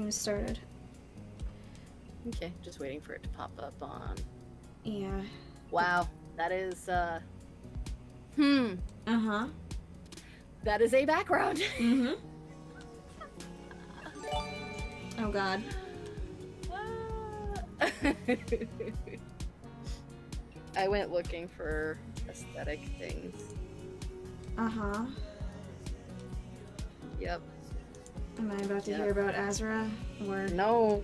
Started. Okay, just waiting for it to pop up on. Yeah. Wow, that is Uh-huh. That is a background. Mm-hmm. Oh god. I went looking for aesthetic things. Uh-huh. Yep. Am I about to hear about Azra? Or no.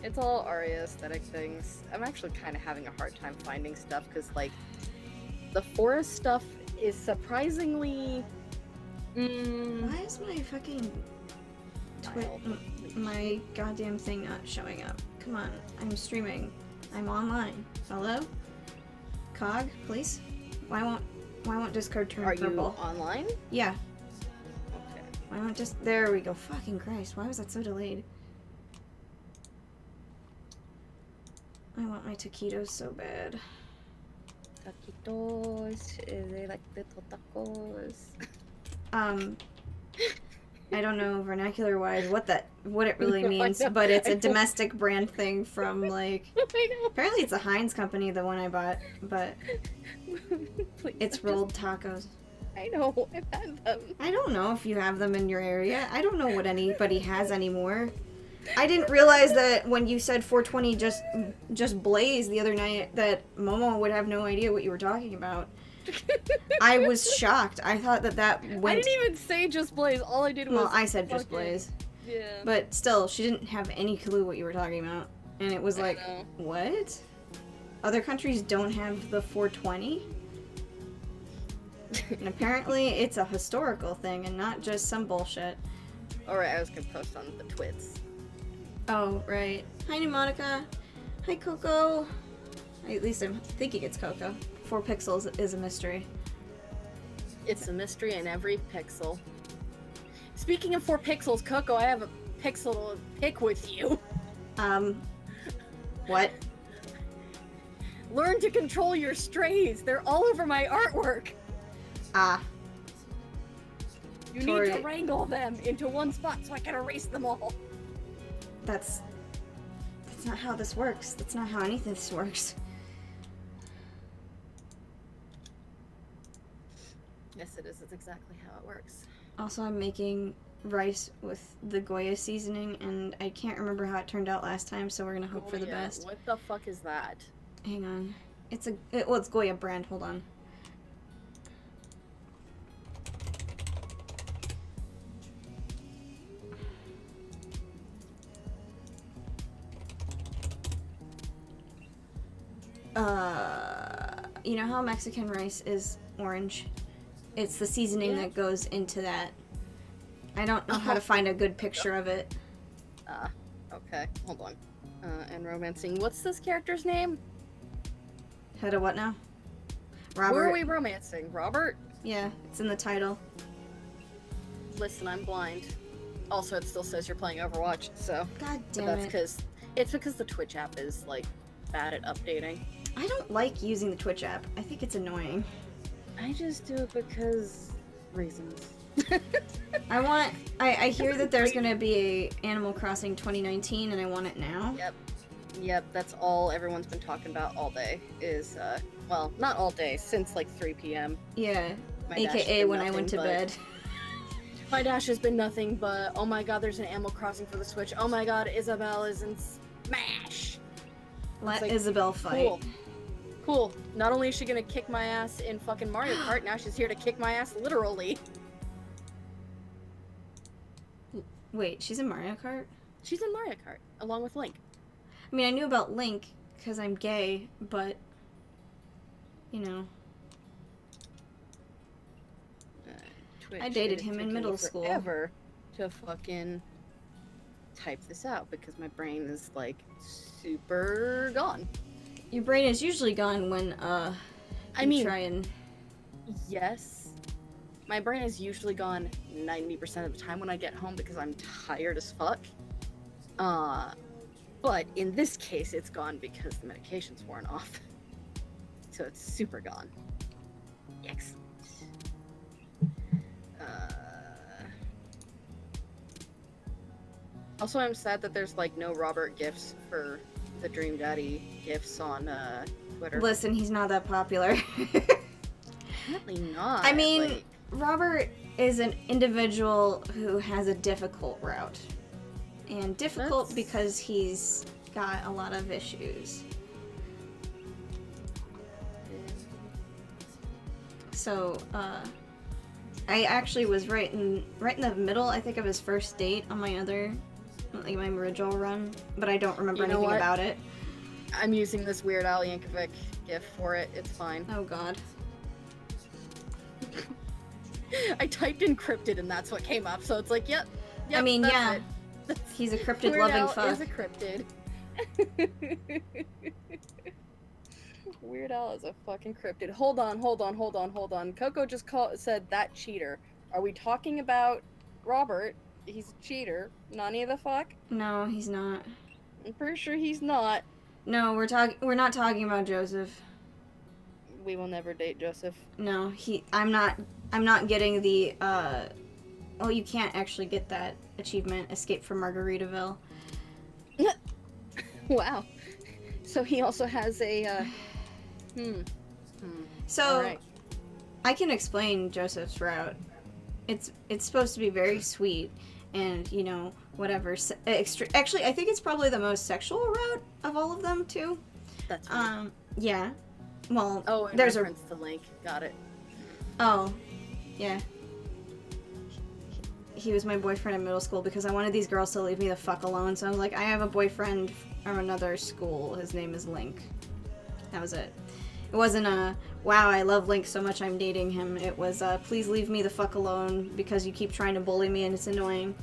It's all Arya aesthetic things. I'm actually kind of having a hard time finding stuff because, like, the forest stuff is surprisingly. Why is my fucking my goddamn thing not showing up? Come on, I'm streaming. I'm online. Hello? Cog, please? Why won't Discord turn purple? Are you online? Yeah. Okay. Why won't just there we go. Fucking Christ, why was that so delayed? I want my taquitos so bad. Taquitos, they like little tacos. I don't know vernacular wise what it really means, but it's a domestic brand thing from like apparently it's a Heinz company, the one I bought, but it's rolled tacos. I know, I've had them. I don't know if you have them in your area. I don't know what anybody has anymore. I didn't realize that when you said 420 just Blaze the other night that Momo would have no idea what you were talking about. I was shocked. I thought that went... I didn't even say just Blaze. All I did was... Well, I said just Blaze. Yeah. But still, she didn't have any clue what you were talking about. And it was like, what? Other countries don't have the 420? And apparently it's a historical thing and not just some bullshit. Alright, I was gonna post on the twits. Oh, right. Hi, Monica. Hi, Coco. At least I'm thinking it's Coco. 4 pixels is a mystery. It's a mystery in every pixel. Speaking of 4 pixels, Coco, I have a pixel to pick with you. What? Learn to control your strays. They're all over my artwork. Ah. You need to wrangle them into one spot so I can erase them all. That's not how this works. That's not how any of this works. Yes, it is. It's exactly how it works. Also, I'm making rice with the Goya seasoning, and I can't remember how it turned out last time, so we're gonna hope for the best. What the fuck is that? Hang on. It's Goya brand. Hold on. You know how Mexican rice is orange? It's the seasoning that goes into that. I don't know how to find a good picture of it. Okay. Hold on. And romancing. What's this character's name? How to what now? Robert. Who are we romancing? Robert? Yeah, it's in the title. Listen, I'm blind. Also, it still says you're playing Overwatch, so... God damn it. It's because the Twitch app is, like, bad at updating. I don't like using the Twitch app. I think it's annoying. I just do it because... reasons. I hear that there's gonna be a Animal Crossing 2019 and I want it now. Yep, that's all everyone's been talking about all day is, well, not all day, since like 3 p.m. Yeah, AKA when I went to bed. My dash has been nothing but, oh my god, there's an Animal Crossing for the Switch, oh my god, Isabelle is in Smash! Let Isabelle fight. Cool. Not only is she gonna kick my ass in fucking Mario Kart, now she's here to kick my ass literally. Wait, she's in Mario Kart? She's in Mario Kart, along with Link. I mean, I knew about Link, because I'm gay, but... You know... I dated him in middle school. Forever to fucking type this out, because my brain is, like, super gone. Your brain is usually gone when, try and... Yes. My brain is usually gone 90% of the time when I get home because I'm tired as fuck. But in this case, it's gone because the medication's worn off. So it's super gone. Excellent. Also, I'm sad that there's like no Robert gifts for the Dream Daddy gifts on Twitter. Listen, he's not that popular. Apparently not. I mean, like, Robert is an individual who has a difficult route. And difficult That's- because he's got a lot of issues. So, I actually was right in the middle, I think, of his first date on my original run, but I don't remember You know anything what? about it. I'm using this Weird Al Yankovic gift for it. It's fine. Oh god. I typed encrypted and that's what came up. So it's like, yep. I mean, that's yeah. it. He's a Weird cryptid-loving Al fuck. is a cryptid. Weird Al is a fucking cryptid. Hold on. Coco just said that cheater. Are we talking about Robert? He's a cheater. Nani the fuck? No, he's not. I'm pretty sure he's not. No, we're not talking about Joseph. We will never date Joseph. No, I'm not getting the oh, you can't actually get that achievement, Escape from Margaritaville. Wow. So he also has a So Alright. I can explain Joseph's route. It's supposed to be very sweet and, you know, whatever. Actually, I think it's probably the most sexual route of all of them too. That's weird. Yeah. Well, Oh, in there's reference to Link. Got it. Oh, yeah. He was my boyfriend in middle school because I wanted these girls to leave me the fuck alone. So I was like, I have a boyfriend from another school. His name is Link. That was it. It wasn't a, wow, I love Link so much I'm dating him. It was, please leave me the fuck alone because you keep trying to bully me and it's annoying.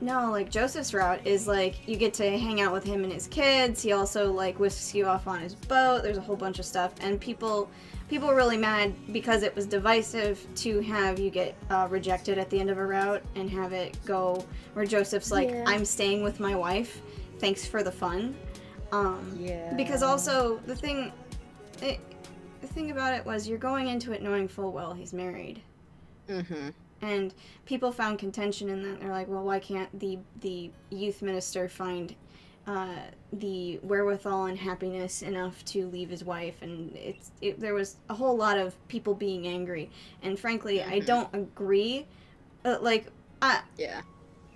No, like, Joseph's route is, like, you get to hang out with him and his kids. He also, like, whisks you off on his boat. There's a whole bunch of stuff. And people were really mad because it was divisive to have you get rejected at the end of a route and have it go where Joseph's like, Yeah. I'm staying with my wife. Thanks for the fun. Yeah. Because also, the thing about it was you're going into it knowing full well he's married. Mm-hmm. And people found contention in that. They're like, well, why can't the youth minister find the wherewithal and happiness enough to leave his wife? And there was a whole lot of people being angry. And frankly, I don't agree. Yeah.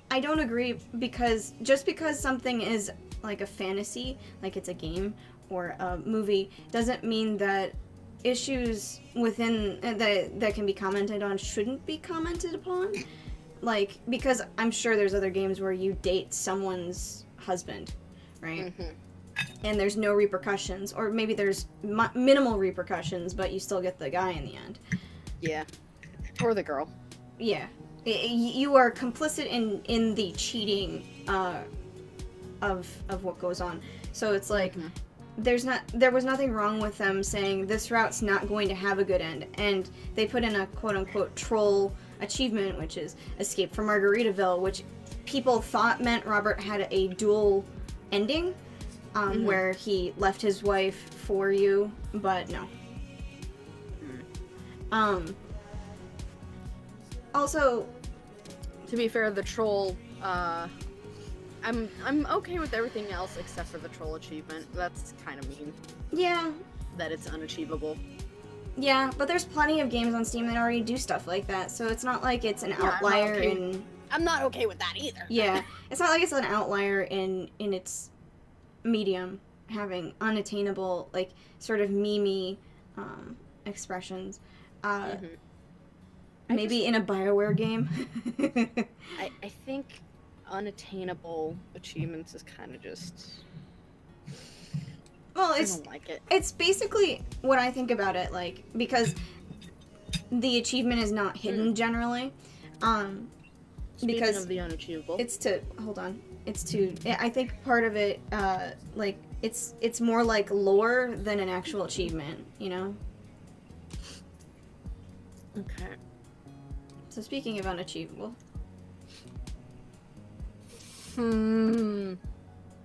I don't agree because just because something is like a fantasy, like it's a game or a movie, doesn't mean that issues within that can be commented on shouldn't be commented upon. Like, because I'm sure there's other games where you date someone's husband, right? Mm-hmm. And there's no repercussions, or maybe there's minimal repercussions, but you still get the guy in the end. Yeah. Or the girl. Yeah. You are complicit in the cheating of what goes on. So it's like, there was nothing wrong with them saying this route's not going to have a good end, and they put in a quote-unquote troll achievement, which is Escape from Margaritaville, which people thought meant Robert had a dual ending, where he left his wife for you, but no. Also, To be fair, the troll, I'm okay with everything else except for the troll achievement. That's kind of mean yeah, that it's unachievable. but there's plenty of games on Steam that already do stuff like that, so it's not like it's an I'm not outlier okay in... I'm not okay with that either. Yeah, it's not like it's an outlier in its medium, having unattainable, like, sort of memey expressions. Maybe in a BioWare game. I think unattainable achievements is kind of just... Well, I don't like it. it's basically what I think about it, like, because the achievement is not hidden generally. Speaking Because of the unachievable. it's to I think part of it, like, it's more like lore than an actual achievement, you know? Okay. So speaking of unachievable,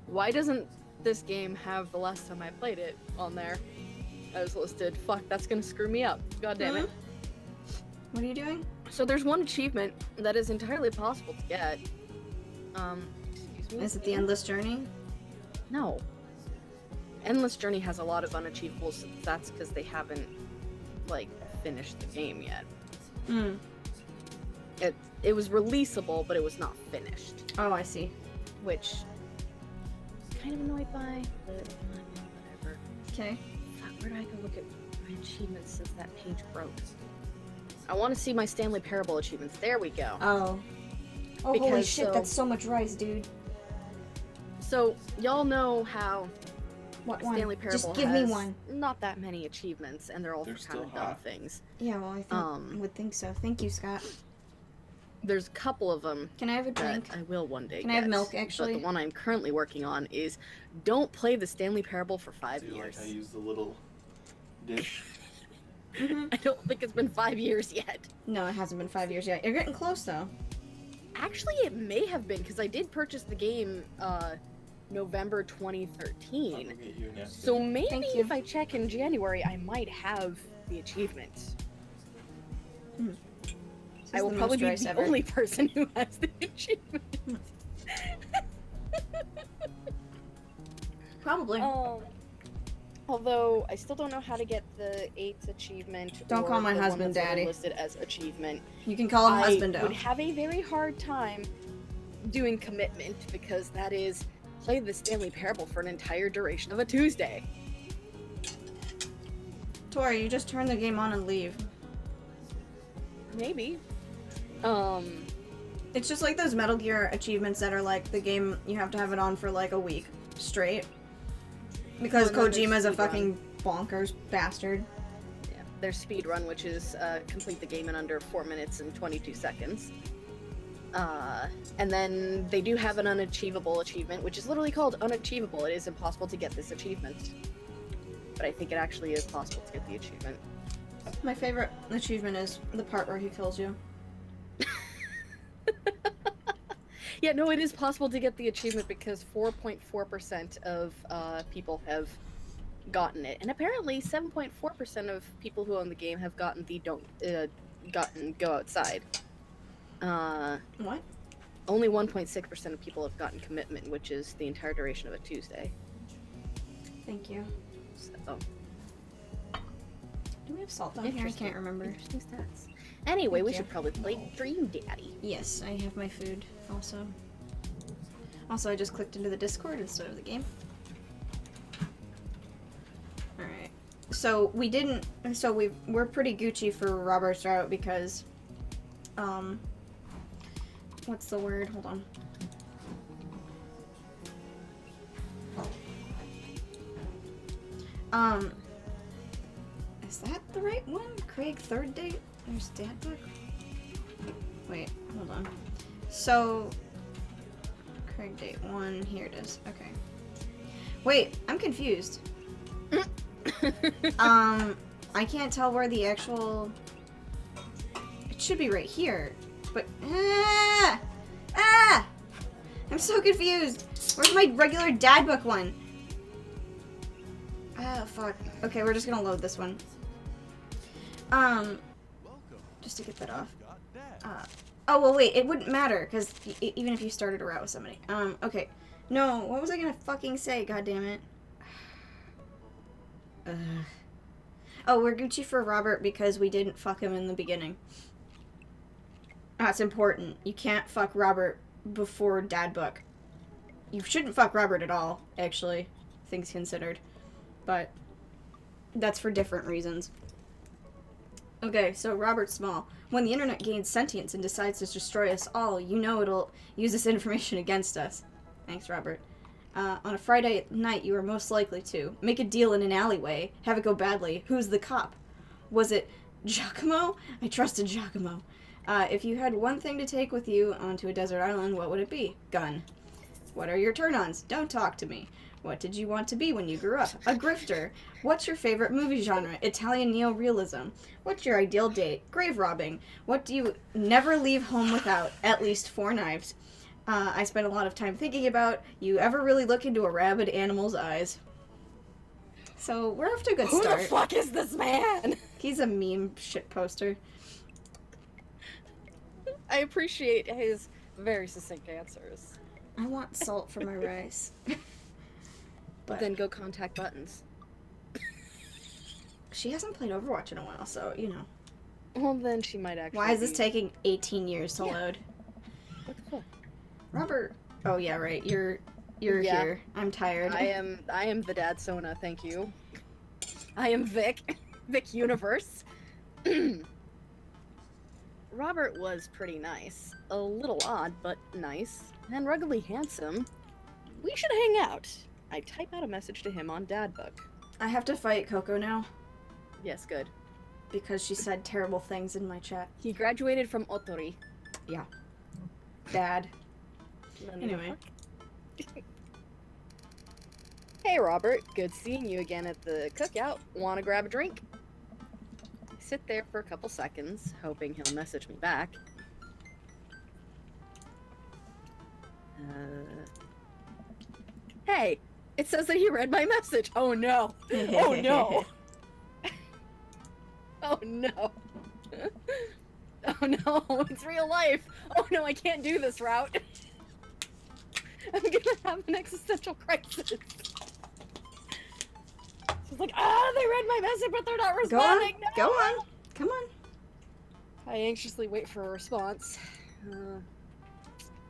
Why doesn't this game have the last time I played it on there as listed? Fuck, that's gonna screw me up. God damn it. what are you doing? So there's one achievement that is entirely possible to get, Excuse me. Is it the Endless Journey? No. Endless Journey has a lot of unachievables. That's because they haven't, like, finished the game yet. Hmm. It was releasable, but it was not finished. Oh, I see. Which I'm kind of annoyed by, but whatever. Okay. Fuck, where do I go look at my achievements since that page broke? I want to see my Stanley Parable achievements. There we go. Oh. Oh, holy Because shit, that's so much rice, dude. So, y'all know how What one? Stanley Parable Just give has me one. not that many achievements, and they're all They're for kind of still dumb hot. things. Yeah, well, I think would think so. Thank you, Scott. There's a couple of them Can I have a that drink? I will one day Can I have get, milk, actually? But the one I'm currently working on is don't play the Stanley Parable for 5 Do you years. like I use the little dish? Mhm. I don't think it's been 5 years yet. No, it hasn't been 5 years yet. You're getting close, though. Actually, it may have been, because I did purchase the game November I'll 2013. go get you a napkin. So maybe Thank you. if I check in January, I might have the achievement. This I is will the probably most be rice the ever. only person who has the achievement. Probably. Although I still don't know how to get the 8th achievement. Don't or call my the one husband that's Daddy. listed as achievement. You can call him I husbando. would have a very hard time doing commitment because that is play the Stanley Parable for an entire duration of a Tuesday. Tori, you just turn the game on and leave. Maybe. It's just like those Metal Gear achievements that are like the game, you have to have it on for like a week straight. Because Or another Kojima's a speedrun. fucking bonkers bastard. Yeah, there's speedrun, which is complete the game in under 4 minutes and 22 seconds. And then they do have an unachievable achievement, which is literally called unachievable. It is impossible to get this achievement. But I think it actually is possible to get the achievement. My favorite achievement is the part where he kills you. Yeah, no, it is possible to get the achievement because 4.4% of people have gotten it, and apparently 7.4% of people who own the game have gotten the gotten go outside. What? Only 1.6% of people have gotten commitment, which is the entire duration of a Tuesday. Thank you. So Do we have salt down here? I can't remember. Interesting stats. Anyway, Thank we you. should probably play Dream Daddy. Yes, I have my food also. Also, I just clicked into the Discord instead of the game. Alright. So, we didn't... So, we're pretty Gucci for Robert's route because... What's the word? Hold on. Is that the right one? Craig, third date? There's dad book? Wait, hold on. So, Craig date 1, here it is. Okay. Wait, I'm confused. I can't tell where the actual... It should be right here, but... I'm so confused! Where's my regular dad book one? Ah, fuck. Okay, we're just gonna load this one. Just to get that off. Oh, well, wait, it wouldn't matter, because even if you started a route with somebody. Okay. No, what was I gonna fucking say, goddammit? Oh, we're Gucci for Robert because we didn't fuck him in the beginning. That's important. You can't fuck Robert before dad book. You shouldn't fuck Robert at all, actually, things considered. But that's for different reasons. Okay, so Robert's Small. When the internet gains sentience and decides to destroy us all, you know it'll use this information against us. Thanks, Robert. On a Friday night, you are most likely to make a deal in an alleyway, have it go badly. Who's the cop? Was it Giacomo? I trusted Giacomo. If you had one thing to take with you onto a desert island, what would it be? Gun. What are your turn-ons? Don't talk to me. What did you want to be when you grew up? A grifter. What's your favorite movie genre? Italian neo-realism. What's your ideal date? Grave robbing. What do you never leave home without? At least 4 knives. I spent a lot of time thinking about, you ever really look into a rabid animal's eyes? So, we're off to a good start. Who the fuck is this man? He's a meme shit poster. I appreciate his very succinct answers. I want salt for my rice. But then go contact Buttons. She hasn't played Overwatch in a while, so, you know. Well, then she might actually. Why is this taking 18 years to load? What the fuck? Robert. Oh yeah, right. You're Yeah. here. I'm tired. I am the dad Sona, thank you. I am Vic. Vic Universe. Robert was pretty nice. A little odd, but nice. And ruggedly handsome. We should hang out. I type out a message to him on Dadbook. I have to fight Coco now Yes, good. because she said terrible things in my chat. He graduated from Otori. Bad. Anyway. Hey Robert, good seeing you again at the cookout. Wanna grab a drink? I sit there for a couple seconds, hoping he'll message me back. Hey, it says that he read my message. Oh no. Oh no. Oh no. Oh no, it's real life. Oh no, I can't do this route. I'm gonna have an existential crisis. She's like, they read my message, but they're not Go on. responding. No! Go on. Come on. I anxiously wait for a response.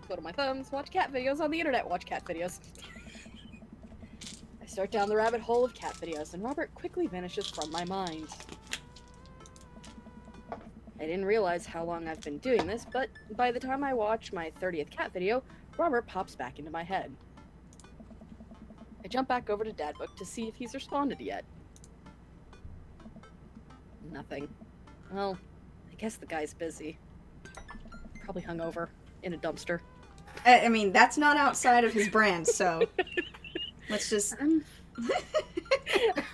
Go to my thumbs, watch cat videos on the internet, watch cat videos. I start down the rabbit hole of cat videos, and Robert quickly vanishes from my mind. I didn't realize how long I've been doing this, but by the time I watch my 30th cat video, Robert pops back into my head. I jump back over to Dadbook to see if he's responded yet. Nothing. Well, I guess the guy's busy. Probably hungover in a dumpster. I mean, that's not outside of his brand, so let's just.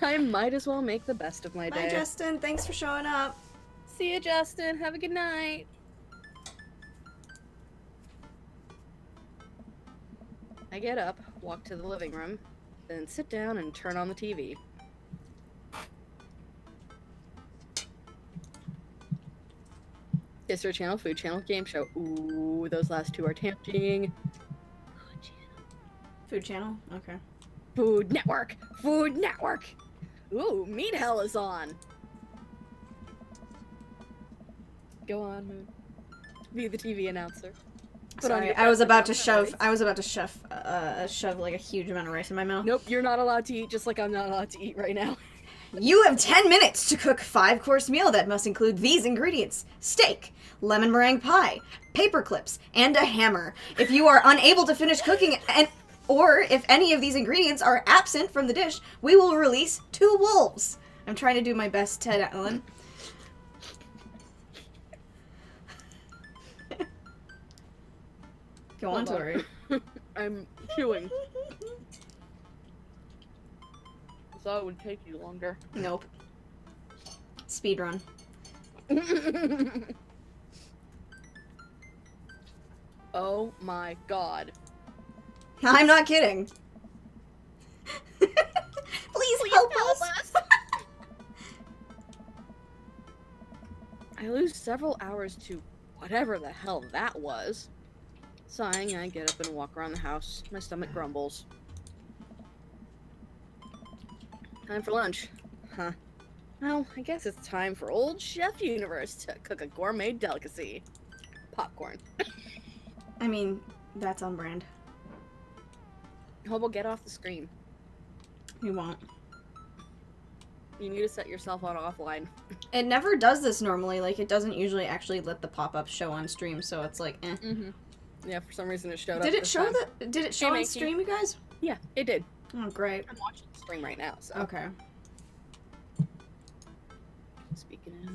I might as well make the best of my Bye, day. Justin. Thanks for showing up. See you, Justin. Have a good night. I get up, walk to the living room, then sit down and turn on the TV. History Channel, Food Channel, Game Show. Ooh, those last two are tempting. Food channel? Okay. Food Network! Food Network! Ooh, Meat Hell is on! Go on, Moon. Be the TV announcer. Put on Sorry, your I was best about to announcer shove like a huge amount of rice in my mouth. Nope, you're not allowed to eat just like I'm not allowed to eat right now. You have 10 minutes to cook a 5-course meal that must include these ingredients: steak, lemon meringue pie, paper clips, and a hammer. If you are unable to finish cooking or if any of these ingredients are absent from the dish, we will release 2 wolves. I'm trying to do my best, Ted Allen. Go on, Hold Tori. I'm queuing. Thought it would take you longer. Nope. Speedrun. Oh my god. I'm not kidding. Please help us. I lose several hours to whatever the hell that was. Sighing, I get up and walk around the house. My stomach grumbles. Time for lunch. Huh. Well, I guess it's time for old Chef Universe to cook a gourmet delicacy. Popcorn. I mean, that's on brand. Hobo, get off the screen. You won't. You need to set yourself on offline. It never does this normally. Like, it doesn't usually actually let the pop-up show on stream, so it's like, eh. Mm-hmm. Yeah, for some reason it showed up. Did it this show time. Did it show Hey, on Makey. stream, you guys? Yeah, it did. Oh, great. I'm watching the stream right now, so. Okay. Speaking of...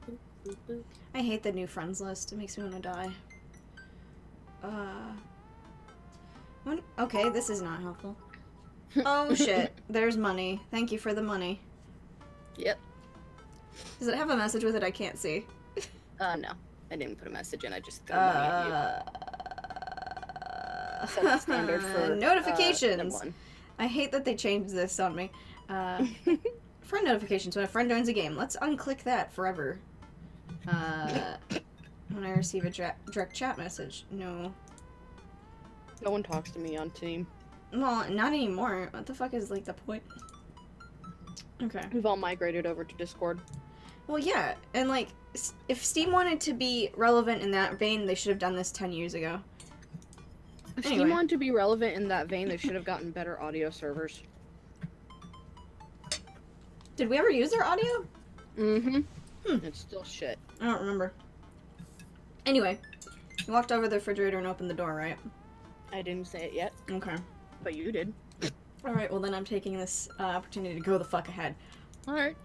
boop, boop, boop. I hate the new friends list. It makes me want to die. Okay, this is not helpful. Oh, shit. There's money. Thank you for the money. Yep. Does it have a message with it I can't see? No. I didn't put a message in, I just threw money at you. Set the standard for notifications. number 1. I hate that they changed this on me. Friend notifications when a friend joins a game. Let's unclick that forever. When I receive a direct chat message. No. No one talks to me on Team. Well, not anymore. What the fuck is, like, the point? Okay. We've all migrated over to Discord. Well, yeah, and, like, if Steam wanted to be relevant in that vein, they should have done this 10 years ago. If Anyway. Steam wanted to be relevant in that vein, they should have gotten better audio servers. Did we ever use their audio? Mm-hmm. Hmm. It's still shit. I don't remember. Anyway, you walked over to the refrigerator and opened the door, right? I didn't say it yet, Okay. but you did. Alright, well then I'm taking this opportunity to go the fuck ahead. Alright.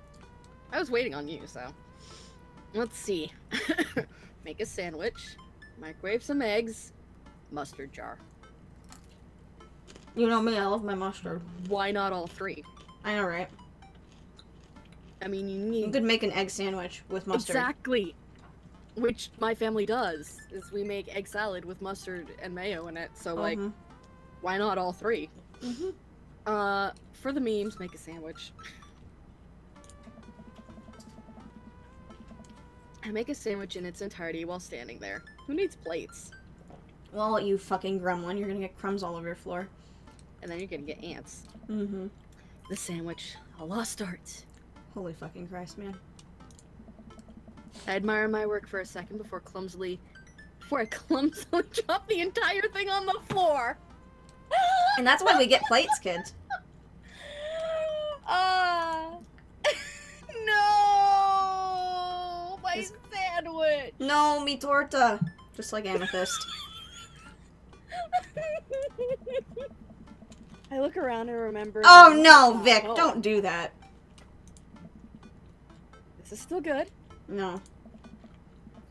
I was waiting on you, so. Let's see. Make a sandwich. Microwave some eggs. Mustard jar. You know me, I love my mustard. Why not all three? I know, right? I mean, you You need... could make an egg sandwich with mustard. Exactly! Which my family does, is we make egg salad with mustard and mayo in it, so, like, Mhm. why not all three? Mhm. For the memes, make a sandwich. I make a sandwich in its entirety while standing there. Who needs plates? Well, you fucking gremlin, you're gonna get crumbs all over your floor. And then you're gonna get ants. Mm-hmm. The sandwich, a lost art. Holy fucking Christ, man. I admire my work for a second before I clumsily drop the entire thing on the floor. And that's why we get plates, kids. No! My This- sandwich! No, mi torta. Just like Amethyst. I look around and remember. Oh that- no, Vic, Oh, don't do that. This is still good. No,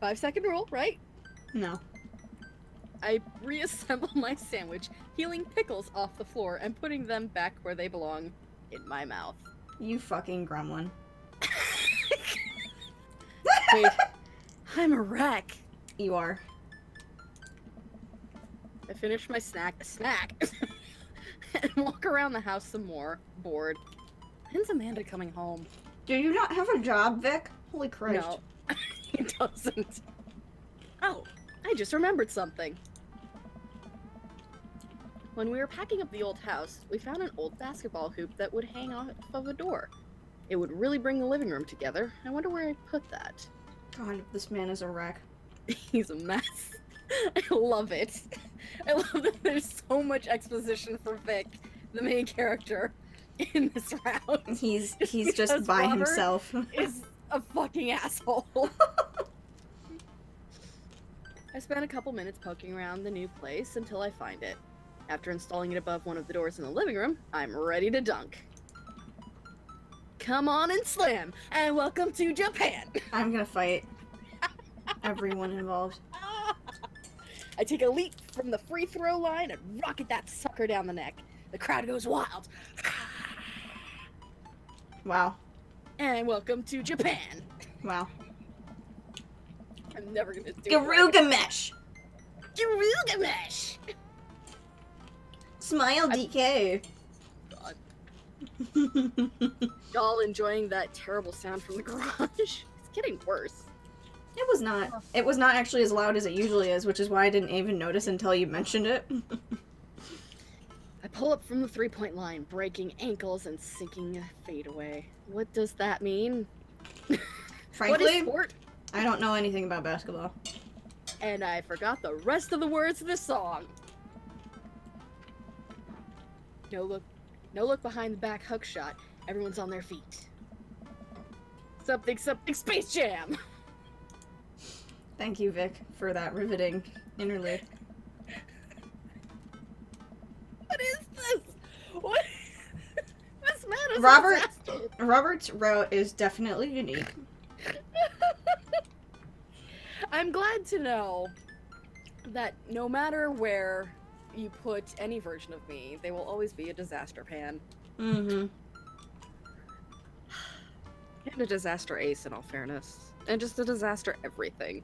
5-second rule, right? no. I reassemble my sandwich, peeling pickles off the floor and putting them back where they belong, in my mouth. You fucking gremlin. Wait, I'm a wreck. You are. I finish my snack, and walk around the house some more, bored. When's Amanda coming home? Do you not have a job, Vic? Holy Christ. No, he doesn't. Oh, I just remembered something. When we were packing up the old house, we found an old basketball hoop that would hang off of a door. It would really bring the living room together. I wonder where I put that. God, this man is a wreck. He's a mess. I love it. I love that there's so much exposition for Vic, the main character, in this round. He's Because just by Robert himself. is a fucking asshole. I spent a couple minutes poking around the new place until I find it. After installing it above one of the doors in the living room, I'm ready to dunk. Come on and slam, and welcome to Japan! I'm gonna fight everyone involved. I take a leap from the free throw line and rocket that sucker down the neck. The crowd goes wild. Wow. And welcome to Japan. Wow. I'm never gonna do it right. Garugamesh! Garugamesh! Smile, DK. God. Y'all enjoying that terrible sound from the garage? It's getting worse. It was not. It was not actually as loud as it usually is, which is why I didn't even notice until you mentioned it. I pull up from the three-point line, breaking ankles and sinking a fadeaway. What does that mean? What Frankly, is sport? I don't know anything about basketball. And I forgot the rest of the words of the song. No look behind the back hook shot. Everyone's on their feet. Something Space Jam. Thank you, Vic, for that riveting interlude. What is this? What? This man is a Robert- disaster. Robert's route is definitely unique. I'm glad to know that no matter where you put any version of me, they will always be a disaster pan. Mm-hmm. And a disaster ace, in all fairness. And just a disaster everything.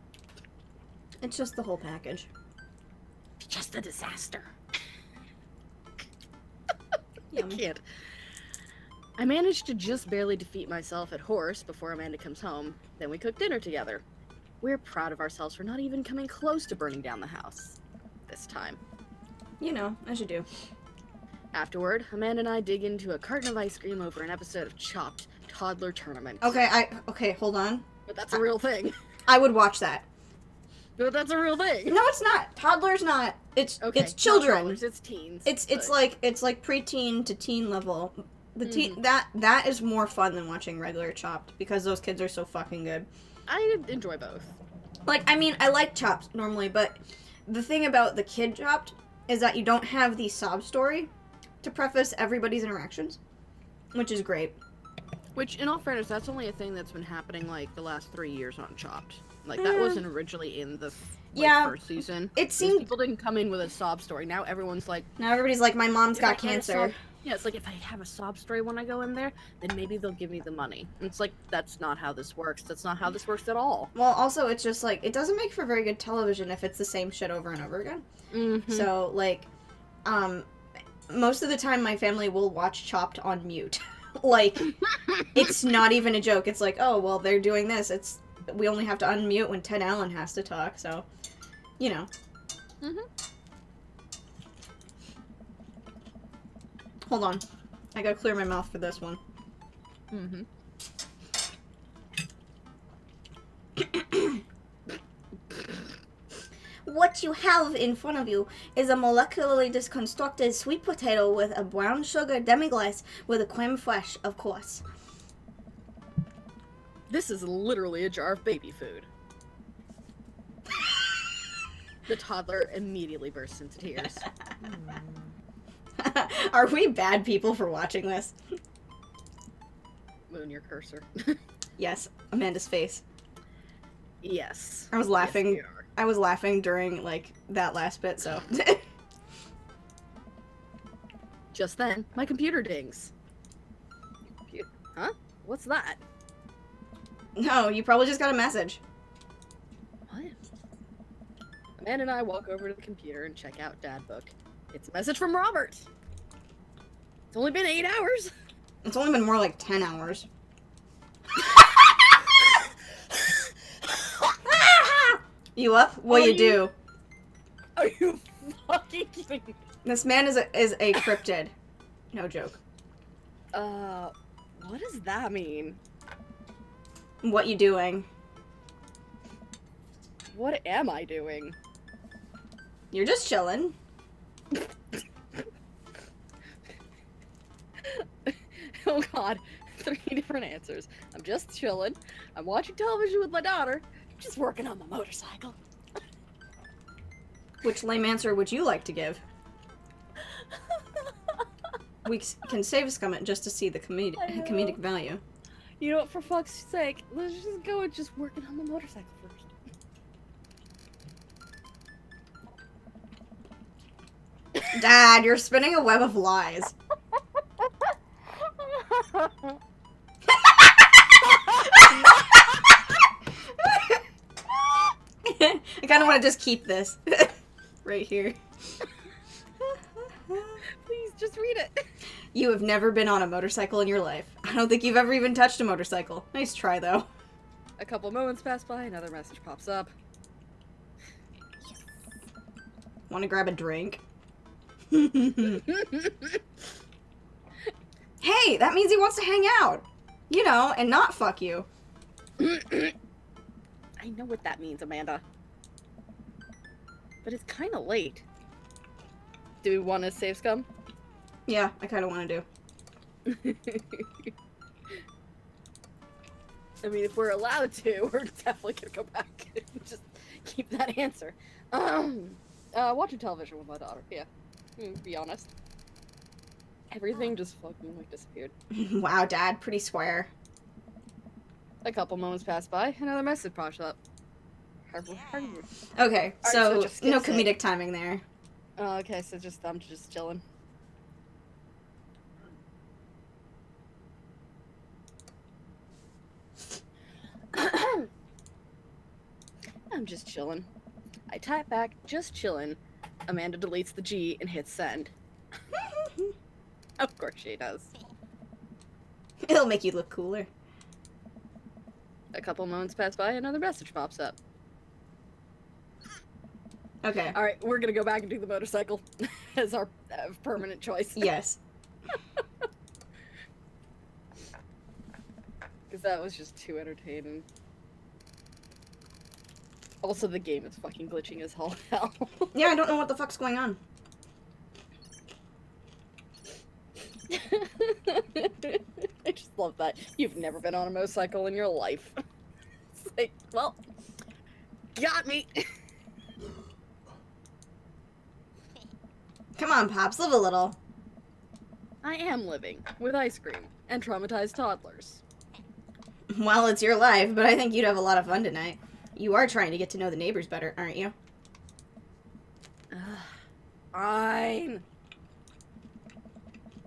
It's just the whole package. Just a disaster. I Yum. can't. I managed to just barely defeat myself at horse before Amanda comes home. Then we cooked dinner together. We're proud of ourselves for not even coming close to burning down the house. This time. You know, as you do. Afterward, Amanda and I dig into a carton of ice cream over an episode of Chopped Toddler Tournament. Okay, hold on. But that's a real thing. I would watch that. But that's a real thing. No, it's not. Toddlers not. It's Okay, it's children. not toddlers, it's teens. It's like preteen to teen level. The teen that is more fun than watching regular Chopped because those kids are so fucking good. I enjoy both. Like, I mean, I like Chopped normally, but the thing about the kid Chopped is that you don't have the sob story to preface everybody's interactions, which is great. Which, in all fairness, that's only a thing that's been happening, like, the last 3 years on Chopped. Like, that wasn't originally in the first season. It seemed... People didn't come in with a sob story. Now everyone's like... Now everybody's like, my mom's got cancer. Yeah, it's like, if I have a sob story when I go in there, then maybe they'll give me the money. And it's like, that's not how this works. That's not how this works at all. Well, also, it's just like, it doesn't make for very good television if it's the same shit over and over again. Mm-hmm. So, like, most of the time my family will watch Chopped on mute. Like, it's not even a joke. It's like, oh, well, they're doing this. We only have to unmute when Ted Allen has to talk, so, you know. Mm-hmm. Hold on. I gotta clear my mouth for this one. Mm-hmm. What you have in front of you is a molecularly disconstructed sweet potato with a brown sugar demi-glace with a creme fraiche, of course. This is literally a jar of baby food. The toddler immediately bursts into tears. Are we bad people for watching this? Moon your cursor. Yes, Amanda's face. Yes. I was laughing. Yes, we are. I was laughing during, like, that last bit, so. Just then, my computer dings. Huh? What's that? No, you probably just got a message. What? Amanda and I walk over to the computer and check out Dad Book. It's a message from Robert. It's only been 8 hours. It's only been more like 10 hours. You up? What you do? Are you fucking kidding me? This man is a cryptid. No joke. What does that mean? What you doing? What am I doing? You're just chilling. Oh god, 3 different answers. I'm just chilling. I'm watching television with my daughter. Just working on my motorcycle. Which lame answer would you like to give? We can save scum it just to see the comedic value. You know what, for fuck's sake, let's just go with just working on my motorcycle first. Dad, you're spinning a web of lies. I kind of want to just keep this right here. Please, just read it. You have never been on a motorcycle in your life. I don't think you've ever even touched a motorcycle. Nice try, though. A couple moments pass by, another message pops up. Want to grab a drink? Hey, that means he wants to hang out. You know, and not fuck you. I know what that means, Amanda. But it's kind of late. Do we want to save scum? Yeah, I kind of want to do. I mean, if we're allowed to, we're definitely gonna go back and just keep that answer. Watching television with my daughter, yeah. Be honest. Everything just fucking, like, disappeared. Wow, Dad, pretty square. A couple moments pass by, another message pops up. Okay, so just no skip comedic timing there. Okay, so I'm just chilling. I'm just chilling. I type back, just chillin'. Amanda deletes the G and hits send. Of course she does. It'll make you look cooler. A couple moments pass by, another message pops up. Okay. All right, we're gonna go back and do the motorcycle as our permanent choice. Yes. Because that was just too entertaining. Also, the game is fucking glitching as hell now. Yeah, I don't know what the fuck's going on. I just love that. You've never been on a motorcycle in your life. It's like, well, got me. Come on, Pops, live a little. I am living with ice cream and traumatized toddlers. Well, it's your life, but I think you'd have a lot of fun tonight. You are trying to get to know the neighbors better, aren't you? Fine.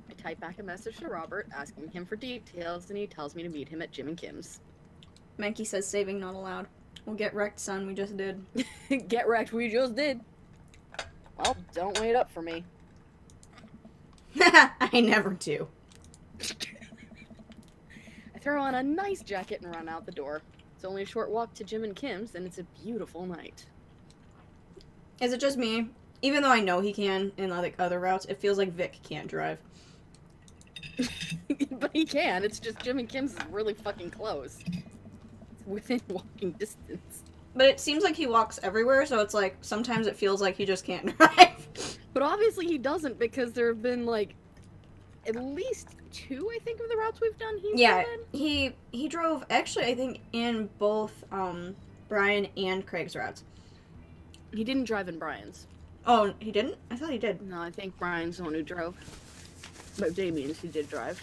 I type back a message to Robert asking him for details, and he tells me to meet him at Jim and Kim's. Menke says saving not allowed. We'll get wrecked, son. We just did. Get wrecked, we just did. Well, don't wait up for me. I never do. I throw on a nice jacket and run out the door. It's only a short walk to Jim and Kim's, and it's a beautiful night. Is it just me? Even though I know he can in like other routes, it feels like Vic can't drive. But he can. It's just Jim and Kim's is really fucking close. It's within walking distance. But it seems like he walks everywhere, so it's like sometimes it feels like he just can't drive. But obviously he doesn't, because there have been like at least 2, I think, of the routes we've done. Yeah, driven. he drove actually I think in both Brian and Craig's routes. He didn't drive in Brian's. Oh, he didn't? I thought he did. No, I think Brian's the one who drove. But Damien's he did drive.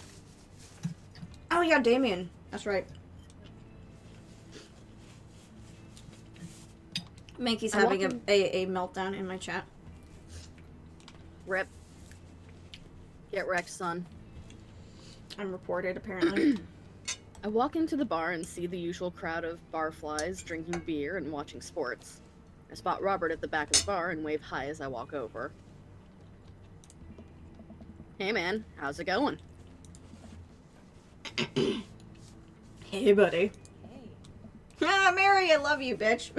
Oh yeah, Damien. That's right. Menke's having a meltdown in my chat. Rip. Get wrecked, son. I'm reported, apparently. I walk into the bar and see the usual crowd of barflies drinking beer and watching sports. I spot Robert at the back of the bar and wave hi as I walk over. Hey man, how's it going? Hey, buddy. Ah, Mary, I love you, bitch.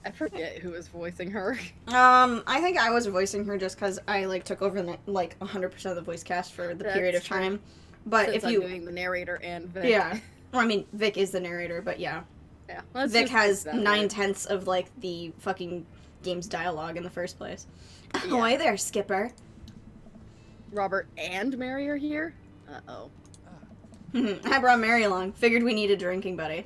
I forget who is voicing her. I think I was voicing her just because I, like, took over, 100% of the voice cast for the period of true. time. But Since if I'm you... doing the narrator and Vic. Yeah. Well, I mean, Vic is the narrator, but yeah. Yeah. Vic has 9/10 of, like, the fucking game's dialogue in the first place. Yeah. Ahoy there, Skipper. Robert and Mary are here? Uh-oh. I brought Mary along. Figured we needed a drinking buddy.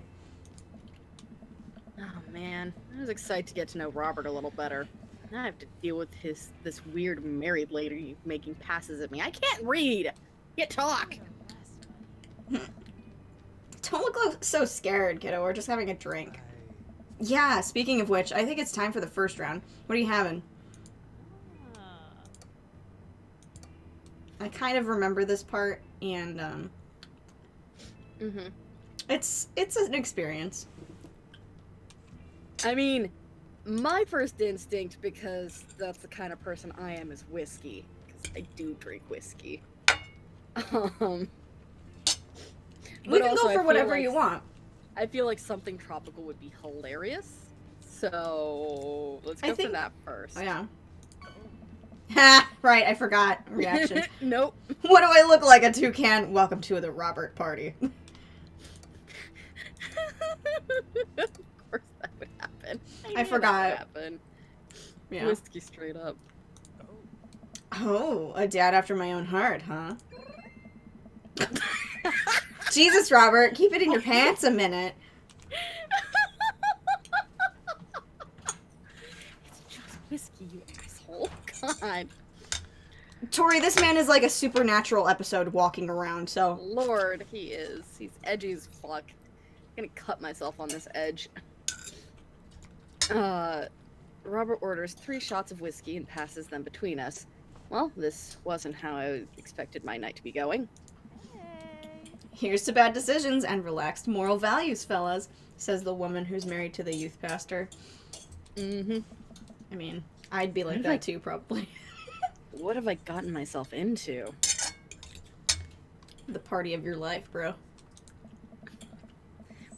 Oh man, I was excited to get to know Robert a little better. Now I have to deal with this weird married lady making passes at me. I can't read! You talk! Don't look so scared, kiddo. We're just having a drink. Yeah, speaking of which, I think it's time for the first round. What are you having? I kind of remember this part, and, it's an experience. I mean, my first instinct, because that's the kind of person I am, is whiskey. Because I do drink whiskey. We But can also, go I for feel whatever like you want. I feel like something tropical would be hilarious. So, let's go for think- that first. Oh, yeah. Ha! Right, I forgot. Reaction. Nope. What do I look like, a toucan? Welcome to the Robert party. Of course that would happen. I knew that forgot. would happen. Yeah. Whiskey straight up. Oh, a dad after my own heart, huh? Jesus, Robert, keep it in your pants a minute. It's just whiskey, you asshole. God. Tori, this man is like a supernatural episode walking around, so... Lord, he is. He's edgy as fuck. I'm gonna cut myself on this edge. Robert orders 3 shots of whiskey and passes them between us. Well, this wasn't how I expected my night to be going. Here's to bad decisions and relaxed moral values, fellas, says the woman who's married to the youth pastor. Mm-hmm. I mean, I'd be like What if that I- too, probably. What have I gotten myself into? The party of your life, bro.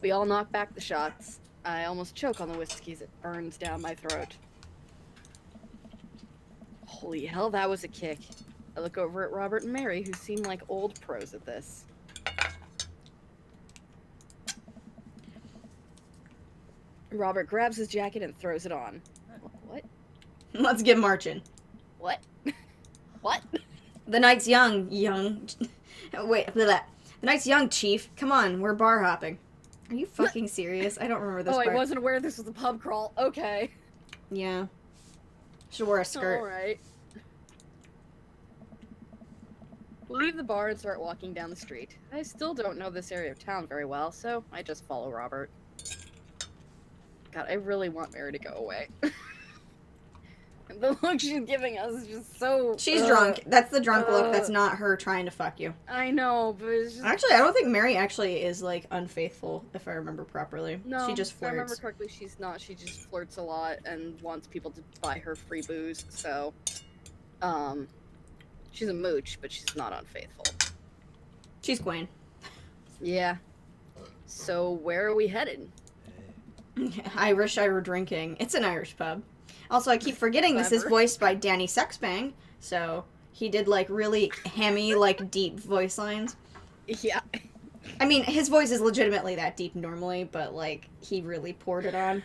We all knock back the shots. I almost choke on the whiskey as it burns down my throat. Holy hell, that was a kick. I look over at Robert and Mary, who seem like old pros at this. Robert grabs his jacket and throws it on. What? Let's get marching. What? What? The night's young. Wait, the night's young, Chief. Come on, we're bar hopping. Are you fucking serious? I don't remember this part. I wasn't aware this was a pub crawl. Okay. Yeah. Should wear a skirt. Alright. Leave the bar and start walking down the street. I still don't know this area of town very well, so I just follow Robert. God, I really want Mary to go away. The look she's giving us is just so... She's drunk. That's the drunk look. That's not her trying to fuck you. I know, but it's just... Actually, I don't think Mary actually is, like, unfaithful, if I remember properly. No, she just if I remember flirts. correctly, she's not. She just flirts a lot and wants people to buy her free booze, so... She's a mooch, but she's not unfaithful. She's Gwen. Yeah. So, where are we headed? Irish I were drinking. It's an Irish pub. Also, I keep forgetting this is Clever. voiced by Danny Sexbang, so he did, like, really hammy, like, deep voice lines. Yeah. I mean, his voice is legitimately that deep normally, but, like, he really poured it on.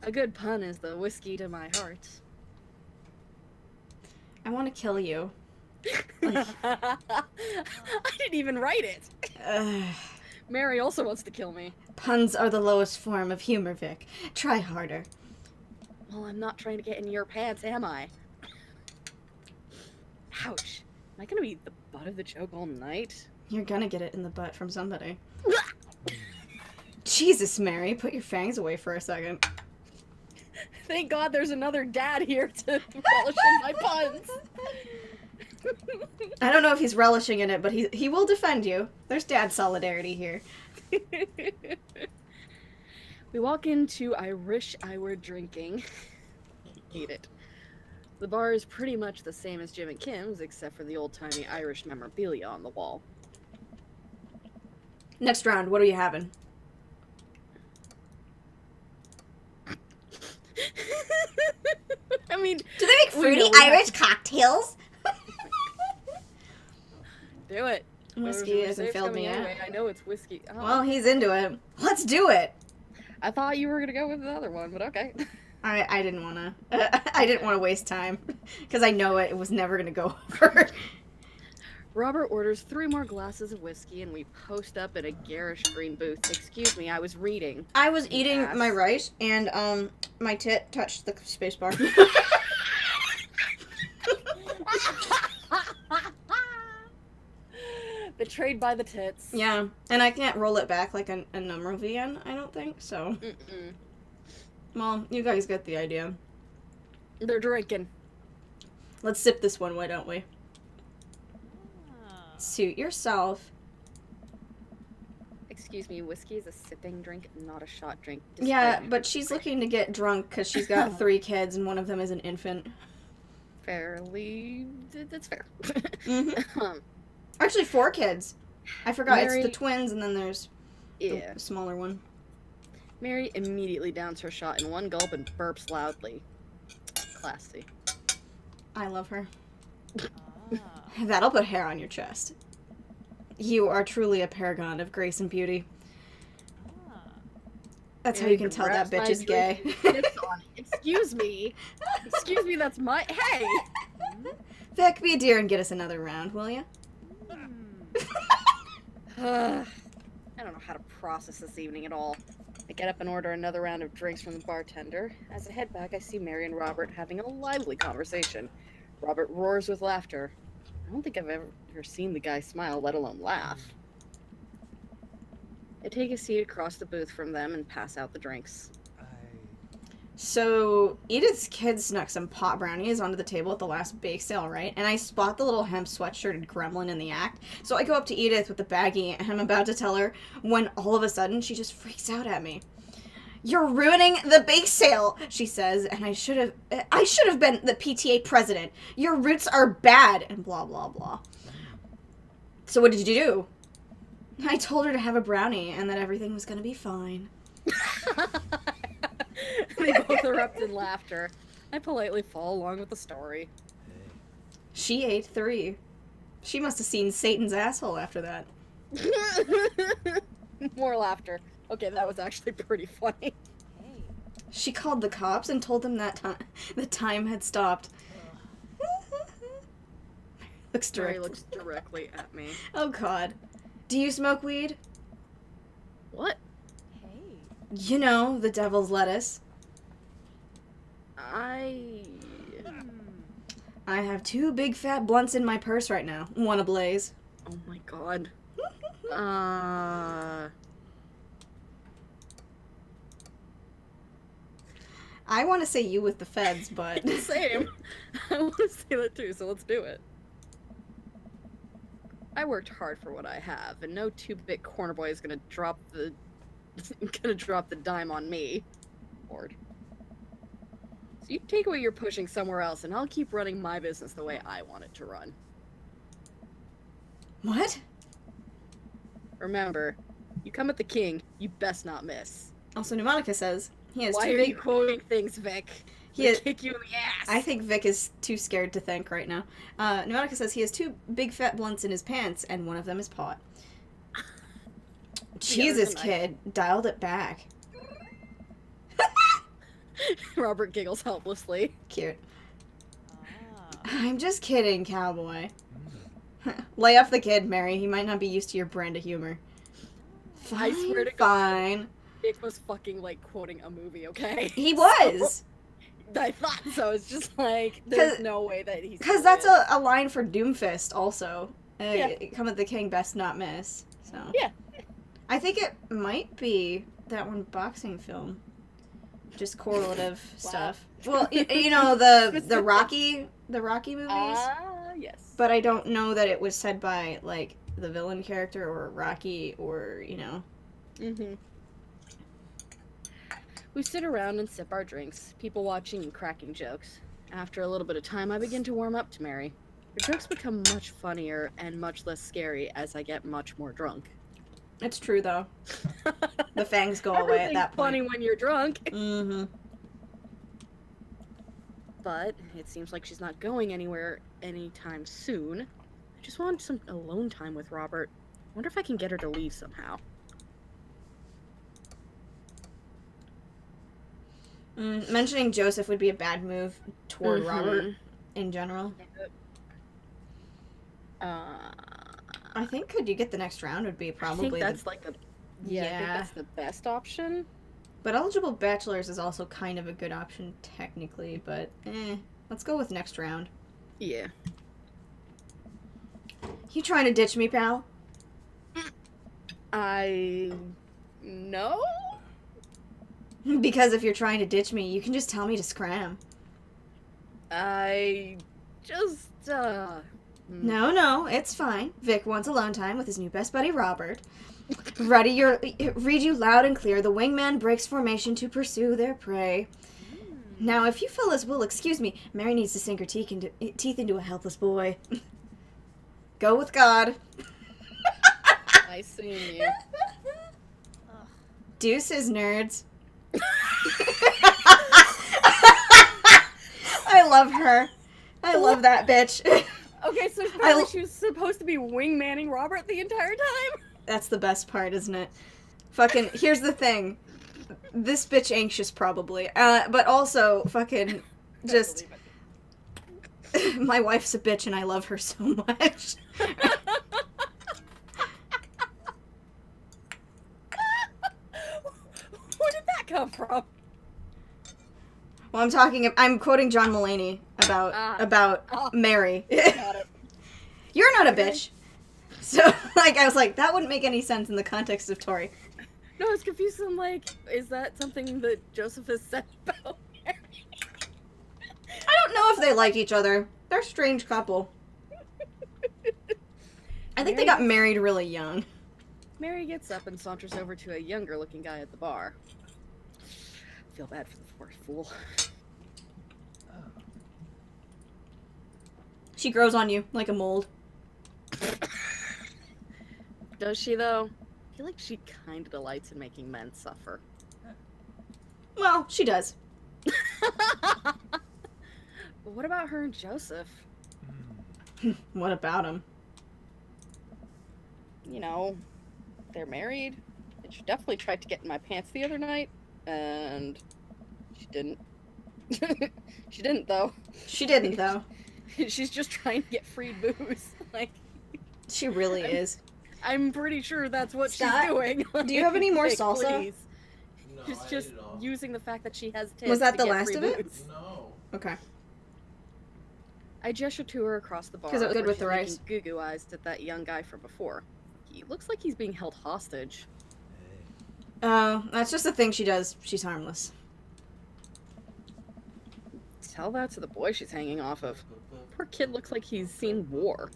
A good pun is the whiskey to my heart. I want to kill you. I didn't even write it. Ugh. Mary also wants to kill me. Puns are the lowest form of humor, Vic. Try harder. Well, I'm not trying to get in your pants, am I? Ouch. Am I gonna be the butt of the joke all night? You're gonna get it in the butt from somebody. Jesus, Mary, put your fangs away for a second. Thank God there's another dad here to relish in my puns. I don't know if he's relishing in it, but he will defend you. There's dad solidarity here. We walk into I Wish I Were Drinking. Hate it. The bar is pretty much the same as Jim and Kim's, except for the old-timey Irish memorabilia on the wall. Next round, what are you having? I mean, Do they make fruity know we have Irish cocktails? do it. Whiskey Whoever's hasn't safe's filled coming me anyway. yet. I know it's whiskey. Oh, Well, he's into it. Let's do it. I thought you were gonna go with the other one, but okay. I didn't want to. I didn't want to waste time because I know it was never gonna go over. Robert orders 3 more glasses of whiskey, and we post up at a garish green booth. Excuse me, I was reading. I was eating Yes. my rice and my tit touched the space bar. Betrayed by the tits. Yeah, and I can't roll it back like a number VN, I don't think, so. Mm-mm. Well, you guys get the idea. They're drinking. Let's sip this one, why don't we? Suit yourself. Excuse me, whiskey is a sipping drink, not a shot drink. Yeah, despite- but she's looking to get drunk because she's got 3 kids and one of them is an infant. That's fair. Mm-hmm. Actually, 4 kids. I forgot, Mary- it's the twins and then there's Yeah. the smaller one. Mary immediately downs her shot in one gulp and burps loudly. Classy. I love her. That'll put hair on your chest. You are truly a paragon of grace and beauty. That's how you can tell that bitch is gay. Excuse me. Excuse me, that's my... Hey! Vic, be a dear and get us another round, will you? I don't know how to process this evening at all. I get up and order another round of drinks from the bartender. As I head back, I see Mary and Robert having a lively conversation. Robert roars with laughter. I don't think I've ever seen the guy smile, let alone laugh. I take a seat across the booth from them and pass out the drinks. So, Edith's kids snuck some pot brownies onto the table at the last bake sale, right? And I spot the little hemp sweatshirted gremlin in the act. So I go up to Edith with the baggie and I'm about to tell her when all of a sudden she just freaks out at me. "You're ruining the bake sale," she says, and I should have been the PTA president. Your roots are bad, and blah, blah, blah. So what did you do? I told her to have a brownie and that everything was going to be fine. They both erupt in laughter. I politely follow along with the story. She ate 3. She must have seen Satan's asshole after that. More laughter. Okay, that was actually pretty funny. She called the cops and told them that the time had stopped. Mary looks directly at me. Oh God. Do you smoke weed? What? You know, the devil's lettuce. I have 2 big fat blunts in my purse right now. One ablaze. Oh my god. I want to say you with the feds, but... Same. I want to say that too, so let's do it. I worked hard for what I have, and no 2-bit corner boy is gonna drop the dime on me. Lord. So you take what you're pushing somewhere else, and I'll keep running my business the way I want it to run. What? Remember, you come at the king, you best not miss. Also, Pneumatica says he has Why 2 are big... you quoting things, Vic? He Kick you in the ass. I think Vic is too scared to think right now. Pneumatica says he has 2 big fat blunts in his pants, and one of them is pot. Jesus, kid. Dialed it back. Robert giggles helplessly. Cute. I'm just kidding, cowboy. Lay off the kid, Mary. He might not be used to your brand of humor. Fine, I swear to fine. God, Vic was fucking, like, quoting a movie, okay? He was! So, I thought so. It's just like, there's no way that he's... Because that's a line for Doomfist, also. Yeah. Come at the king, best not miss. So. Yeah. I think it might be that one boxing film. Just correlative stuff. Well, you know, the Rocky movies? Yes. But I don't know that it was said by, like, the villain character or Rocky or, you know. Mm-hmm. We sit around and sip our drinks, people watching and cracking jokes. After a little bit of time, I begin to warm up to Mary. Her jokes become much funnier and much less scary as I get much more drunk. It's true, though. The fangs go away at that point. Funny when you're drunk. Mm-hmm. But it seems like she's not going anywhere anytime soon. I just want some alone time with Robert. Wonder if I can get her to leave somehow. Mentioning Joseph would be a bad move toward Robert in general. I think could you get the next round would be probably I think that's like a... Yeah, I think that's the best option. But eligible bachelors is also kind of a good option technically, but let's go with next round. Yeah. You trying to ditch me, pal? No? Because if you're trying to ditch me, you can just tell me to scram. I just, No, it's fine. Vic wants alone time with his new best buddy, Robert. Read you loud and clear. The wingman breaks formation to pursue their prey. Now, if you fellas will excuse me, Mary needs to sink her teeth into a helpless boy. Go with God. I seen you. Deuces, nerds. I love her. I love that bitch. Okay, so apparently she was supposed to be wingmanning Robert the entire time? That's the best part, isn't it? Fucking, here's the thing. This bitch anxious, probably. But also, fucking, just... My wife's a bitch and I love her so much. Where did that come from? Well, I'm quoting John Mulaney about Mary. Got it. You're not a bitch. So, like, I was like, that wouldn't make any sense in the context of Tori. No, I was confused. I'm like, is that something that Joseph has said about Mary? I don't know if they like each other. They're a strange couple. I think they got married really young. Mary gets up and saunters over to a younger looking guy at the bar. I feel bad for the poor fool. She grows on you like a mold. Does she, though? I feel like she kind of delights in making men suffer. Well, she does. What about her and Joseph? What about him? You know, they're married. And she definitely tried to get in my pants the other night, and she didn't. She didn't, though. She didn't, though. She's just trying to get free booze. Like, She really is. I'm pretty sure that's what Scott, she's doing. do you have any more Like, salsa? please. No, She's I just ate it all. using the fact that she has tits Was that to the get last free of it? booze. No. Okay. I gestured to her across the bar. 'Cause it was good where with she's the rice. making goo-goo eyes at that young guy from before. He looks like he's being held hostage. Oh, that's just a thing she does. She's harmless. Tell that to the boy she's hanging off of. Poor kid looks like he's seen war.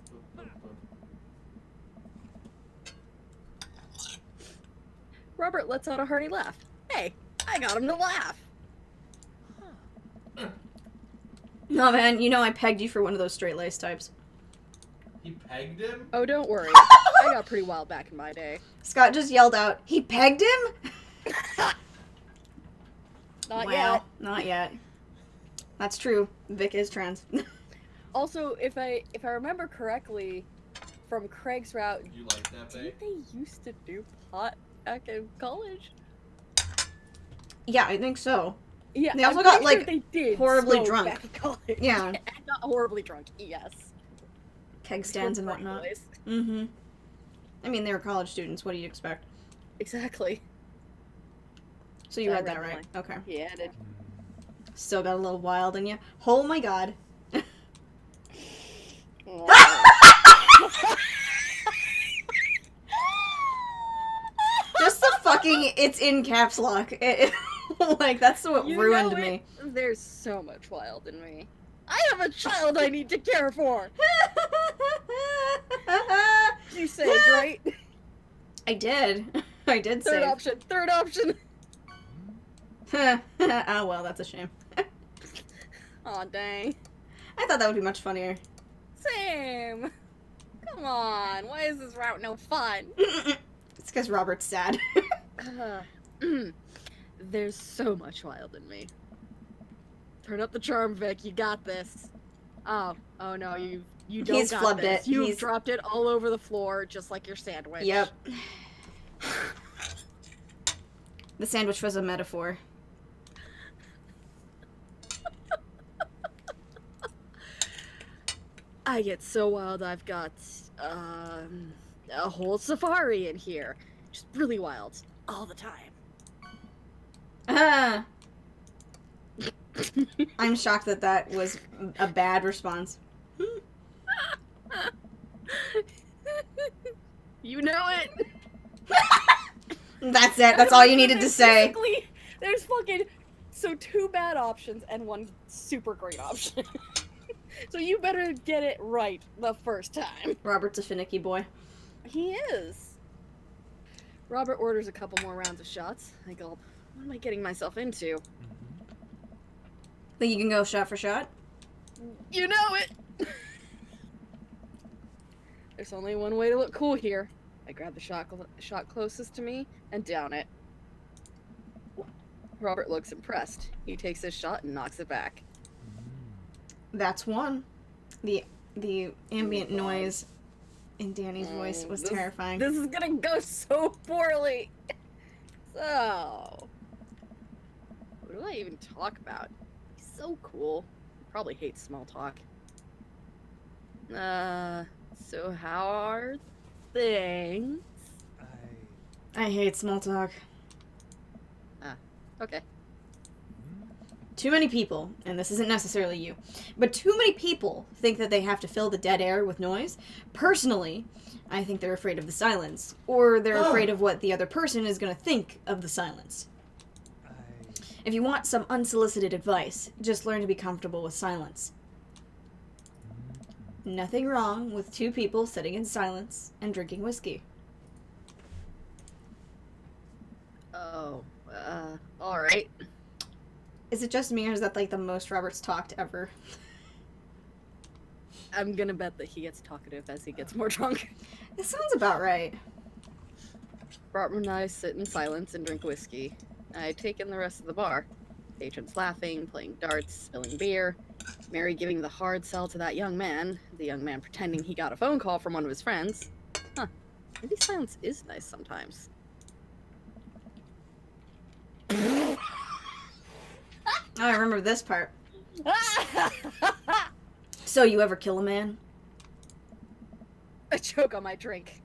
Robert lets out a hearty laugh. Hey, I got him to laugh. No, man, you know I pegged you for one of those straight-lace types. He pegged him? Oh, don't worry. I got pretty wild back in my day. Scott just yelled out, "He pegged him?" Not Wow, yet. not yet. That's true. Vic is trans. Also, if I remember correctly, from Craig's route, You like that, babe? didn't they used to do pot back in college? Yeah, I think so. Yeah, They also I'm got, pretty sure like, they did horribly smoke drunk. back in college. Yeah. Not horribly drunk. Yes. Keg stands and Frat whatnot. boys. Mm-hmm. I mean, they were college students. What do you expect? Exactly. So you I read that read the right? line. Okay. Yeah, I did. Still got a little wild in you. Oh my god. Just the fucking, it's in caps lock. Like, that's what You ruined know it? me. There's so much wild in me. I have a child I need to care for. You said right. I did. I did Third say. option. Third option. Oh well, that's a shame. Aw, dang. I thought that would be much funnier. Same. Come on. Why is this route no fun? It's because Robert's sad. There's so much wild in me. Turn up the charm, Vic. You got this. Oh no, you don't He's got flubbed this. it. You've He's- dropped it all over the floor, just like your sandwich. Yep. The sandwich was a metaphor. I get so wild. I've got a whole safari in here, just really wild all the time. Ah. I'm shocked that that was a bad response. You know it. That's it. That's all you needed to say. Basically, there's fucking two bad options and one super great option. So you better get it right the first time. Robert's a finicky boy. He is. Robert orders a couple more rounds of shots. I gulp. What am I getting myself into? Think you can go shot for shot? You know it! There's only one way to look cool here. I grab the shot closest to me and down it. Robert looks impressed. He takes his shot and knocks it back. That's one. The ambient noise in Danny's voice was terrifying. This is gonna go so poorly! So... what do I even talk about? He's so cool. He probably hates small talk. So how are things? I hate small talk. Okay. Too many people, and this isn't necessarily you, but too many people think that they have to fill the dead air with noise. Personally, I think they're afraid of the silence, or they're afraid of what the other person is going to think of the silence. If you want some unsolicited advice, just learn to be comfortable with silence. Nothing wrong with two people sitting in silence and drinking whiskey. Oh, alright. Is it just me, or is that like the most Robert's talked ever? I'm gonna bet that he gets talkative as he gets more drunk. It sounds about right. Robert and I sit in silence and drink whiskey. I take in the rest of the bar. Patrons laughing, playing darts, spilling beer. Mary giving the hard sell to that young man, the young man pretending he got a phone call from one of his friends. Huh, maybe silence is nice sometimes. Oh, I remember this part. So, you ever kill a man? A choke on my drink.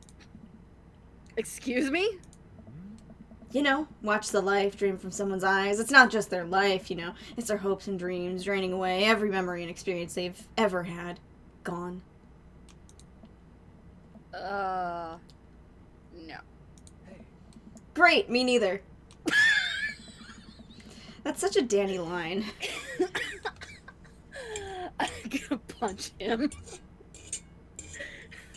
Excuse me? You know, watch the life drain from someone's eyes. It's not just their life, you know. It's their hopes and dreams draining away every memory and experience they've ever had. Gone. No. Great, me neither. That's such a Danny line. I'm gonna punch him.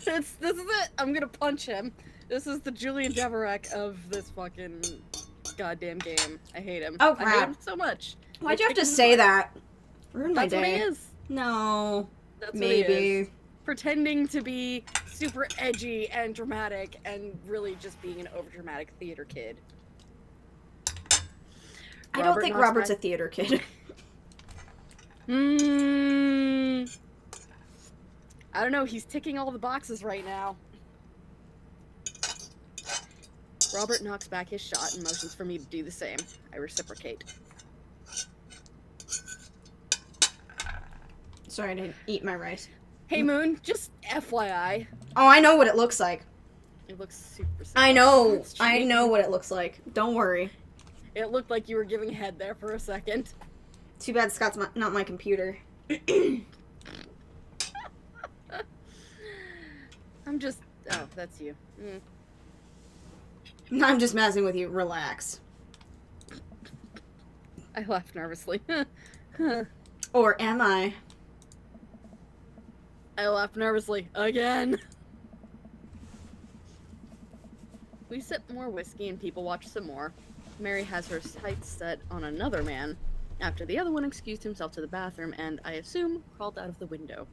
This is it. I'm gonna punch him. This is the Julian Deverek of this fucking goddamn game. I hate him. Oh, I hate crap. him so much. Why'd you have to say that? Ruined my That's what he day. is. No. That's what he Maybe. is. Pretending to be super edgy and dramatic and really just being an overdramatic theater kid. I don't think Robert's a theater kid. I don't know, he's ticking all the boxes right now. Robert knocks back his shot and motions for me to do the same. I reciprocate. Sorry, I didn't eat my rice. Hey Moon, just FYI. Oh, I know what it looks like. It looks super sad. I know. It's I cheap. know what it looks like. Don't worry. It looked like you were giving head there for a second. Too bad Scott's not my computer. I'm just... Oh, that's you. I'm just messing with you. Relax. I laughed nervously. Or am I? I laughed nervously. Again! We sip more whiskey and people watch some more. Mary has her sights set on another man, after the other one excused himself to the bathroom and, I assume, crawled out of the window.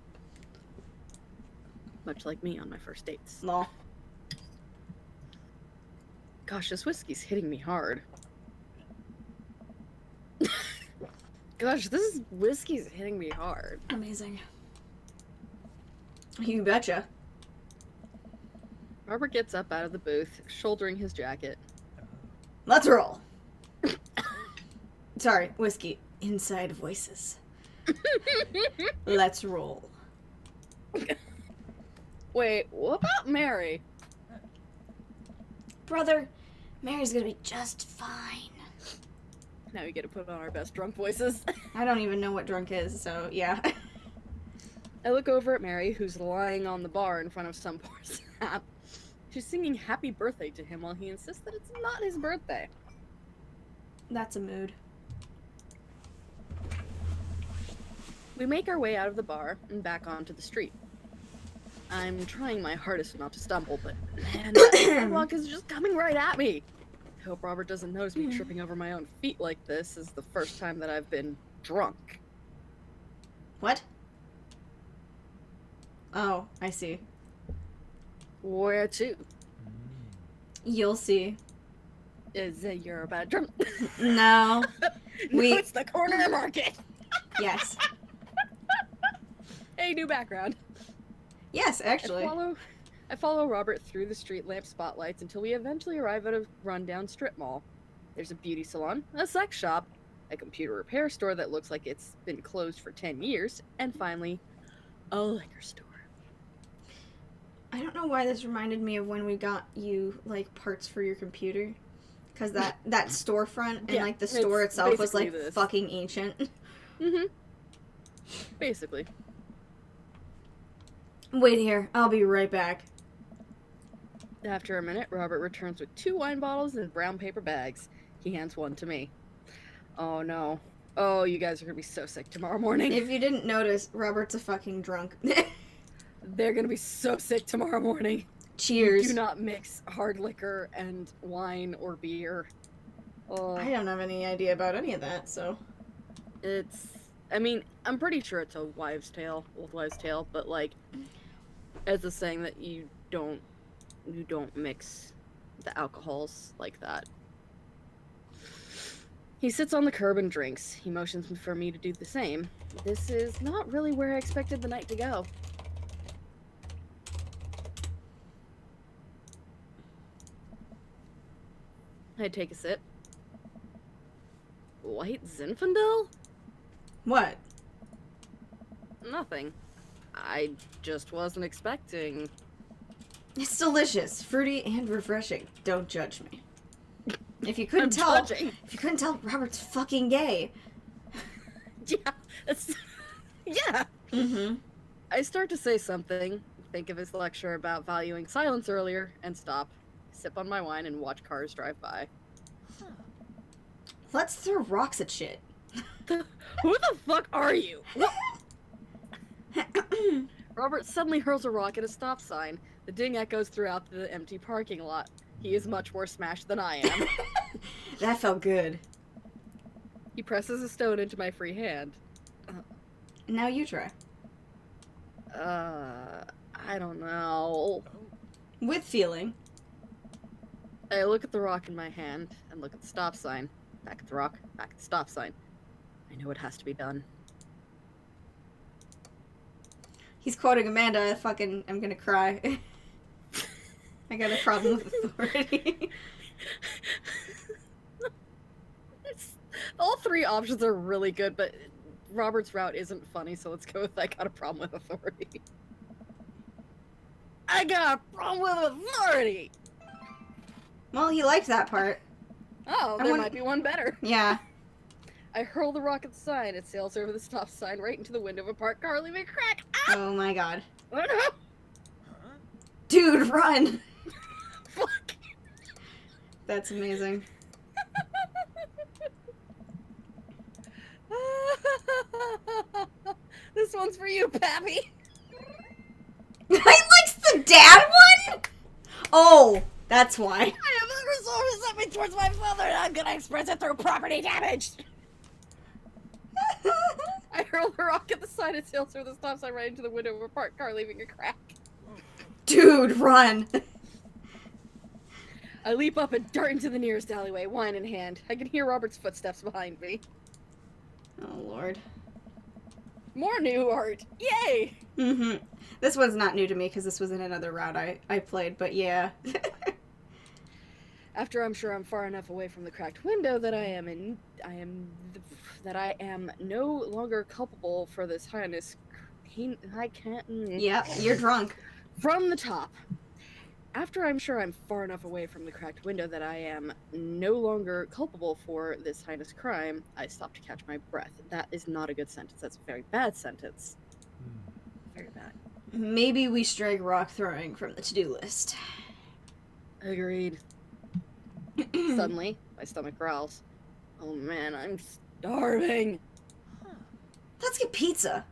Much like me on my first dates. Lol. Gosh, this whiskey's hitting me hard. Gosh, this whiskey's hitting me hard. Amazing. You betcha. Robert gets up out of the booth, shouldering his jacket. Let's roll. Sorry, whiskey. Inside voices. Let's roll. Wait, what about Mary? Brother, Mary's gonna be just fine. Now we get to put on our best drunk voices. I don't even know what drunk is, so yeah. I look over at Mary, who's lying on the bar in front of some poor sap. She's singing happy birthday to him while he insists that it's not his birthday. That's a mood. We make our way out of the bar and back onto the street. I'm trying my hardest not to stumble, but man, that sidewalk is just coming right at me. I hope Robert doesn't notice me tripping over my own feet like this. Is the first time that I've been drunk. What? Oh, I see. Where to? You'll see. Is it you're about drunk? No. No, We- it's the corner market. Yes. Hey, new background. Yes, actually. I follow Robert through the street lamp spotlights until we eventually arrive at a rundown strip mall. There's a beauty salon, a sex shop, a computer repair store that looks like it's been closed for 10 years, and finally, a liquor store. I don't know why this reminded me of when we got you, like, parts for your computer. Because that storefront and, Yeah, like, the store it's itself was, like, basically this. fucking ancient. Mm-hmm. Basically. Wait here. I'll be right back. After a minute, Robert returns with 2 wine bottles in brown paper bags. He hands one to me. Oh no. Oh, you guys are gonna be so sick tomorrow morning. If you didn't notice, Robert's a fucking drunk. They're gonna be so sick tomorrow morning. Cheers. Do not mix hard liquor and wine or beer. Oh, I don't have any idea about any of that, so. I mean, I'm pretty sure it's a old wives' tale, but like, it's a saying that you don't mix the alcohols like that. He sits on the curb and drinks. He motions for me to do the same. This is not really where I expected the night to go. I take a sip. White Zinfandel? What? Nothing. I just wasn't expecting. It's delicious, fruity, and refreshing. Don't judge me. If you couldn't I'm tell, judging. if you couldn't tell, Robert's fucking gay. Yeah, that's... yeah. Mm-hmm. I start to say something, think of his lecture about valuing silence earlier, and stop, sip on my wine, and watch cars drive by. Let's throw rocks at shit. Who the fuck are you? Robert suddenly hurls a rock at a stop sign. The ding echoes throughout the empty parking lot. He is much more smashed than I am. That felt good. He presses a stone into my free hand. Now you try. I don't know. With feeling. I look at the rock in my hand and look at the stop sign. Back at the rock, back at the stop sign. I know it has to be done. He's quoting Amanda, I'm gonna cry. I got a problem with authority. All three options are really good, but Robert's route isn't funny, so let's go with I got a problem with authority. I got a problem with authority! Well, he liked that part. Oh, there might be one better. Yeah. I hurl the rock at the sign. It sails over the stop sign right into the window of a parked car, leaving a crack. Ah! Oh my god. Oh no! Dude, run! Fuck! That's amazing. This one's for you, Pappy. He likes the dad one? Oh, that's why. I have unresolved resentment towards my father, and I'm gonna express it through property damage. I hurl the rock at the sign and sails through the stop sign right into the window of a parked car, leaving a crack. Dude, run! I leap up and dart into the nearest alleyway, wine in hand. I can hear Robert's footsteps behind me. Oh, Lord. More new art! Yay! Mm-hmm. This one's not new to me, because this was in another route I played, but yeah. After I'm sure I'm far enough away from the cracked window that I am no longer culpable for this heinous... I can't... Yeah, you're drunk. From the top. After I'm sure I'm far enough away from the cracked window that I am no longer culpable for this heinous crime, I stop to catch my breath. That is not a good sentence. That's a very bad sentence. Very bad. Maybe we strike rock throwing from the to-do list. Agreed. Suddenly, my stomach growls. Oh man, I'm starving. Let's get pizza.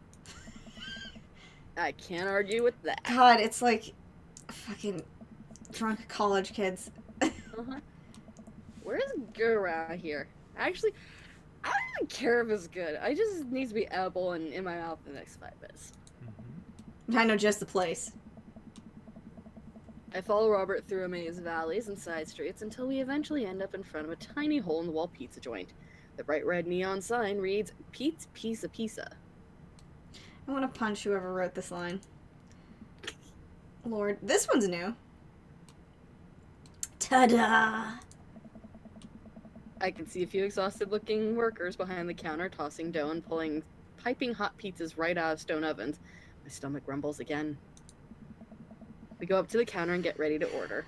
I can't argue with that. God, it's like fucking drunk college kids. Uh-huh. Where's good around here? Actually, I don't even care if it's good. I just needs to be edible and in my mouth in the next 5 minutes. I know just the place. I follow Robert through a maze of alleys and side streets until we eventually end up in front of a tiny hole-in-the-wall pizza joint. The bright red neon sign reads, Pete's Pizza Pizza. I want to punch whoever wrote this line. Lord, this one's new. Ta-da! I can see a few exhausted-looking workers behind the counter tossing dough and pulling piping hot pizzas right out of stone ovens. My stomach rumbles again. We go up to the counter and get ready to order.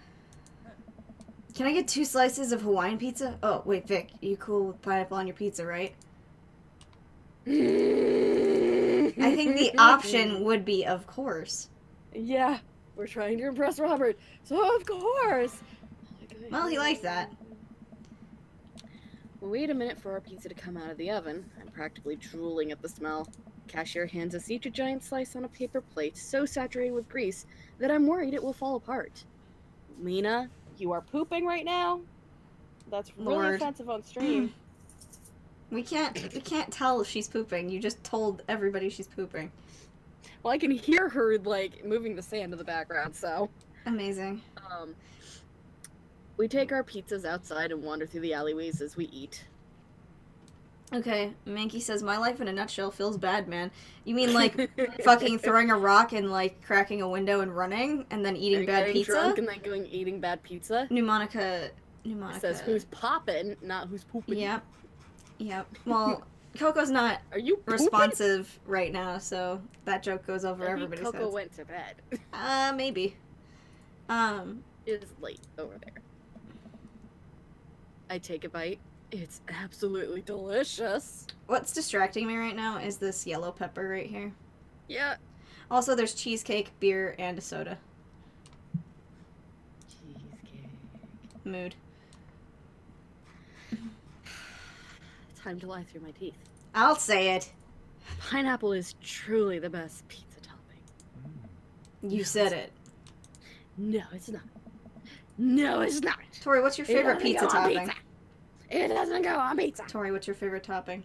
Can I get 2 slices of Hawaiian pizza? Oh, wait, Vic, you cool with pineapple on your pizza, right? I think the option would be, of course. Yeah, we're trying to impress Robert, so of course! Well, he liked that. We wait a minute for our pizza to come out of the oven. I'm practically drooling at the smell. Cashier hands us each a giant slice on a paper plate so saturated with grease that I'm worried it will fall apart. Lena, you are pooping right now? That's really Lord. offensive on stream. We can't tell if she's pooping. You just told everybody she's pooping. Well, I can hear her, like, moving the sand in the background, so... Amazing. We take our pizzas outside and wander through the alleyways as we eat. Okay, Mankey says, my life in a nutshell feels bad, man. You mean like fucking throwing a rock and like cracking a window and running and then eating And bad getting pizza? drunk and then eating bad pizza. Pneumonica. It says who's popping, not who's pooping. Yep. Well, Coco's not Are you pooping? responsive right now, so that joke goes over Maybe everybody's Coco heads. went to bed. Maybe. It's late over there. I take a bite. It's absolutely delicious. What's distracting me right now is this yellow pepper right here. Yeah. Also, there's cheesecake, beer, and a soda. Cheesecake. Mood. Time to lie through my teeth. I'll say it. Pineapple is truly the best pizza topping. You said it. No, it's not. No, it's not. Tori, what's your favorite pizza topping? It doesn't go on pizza. Tori, what's your favorite topping?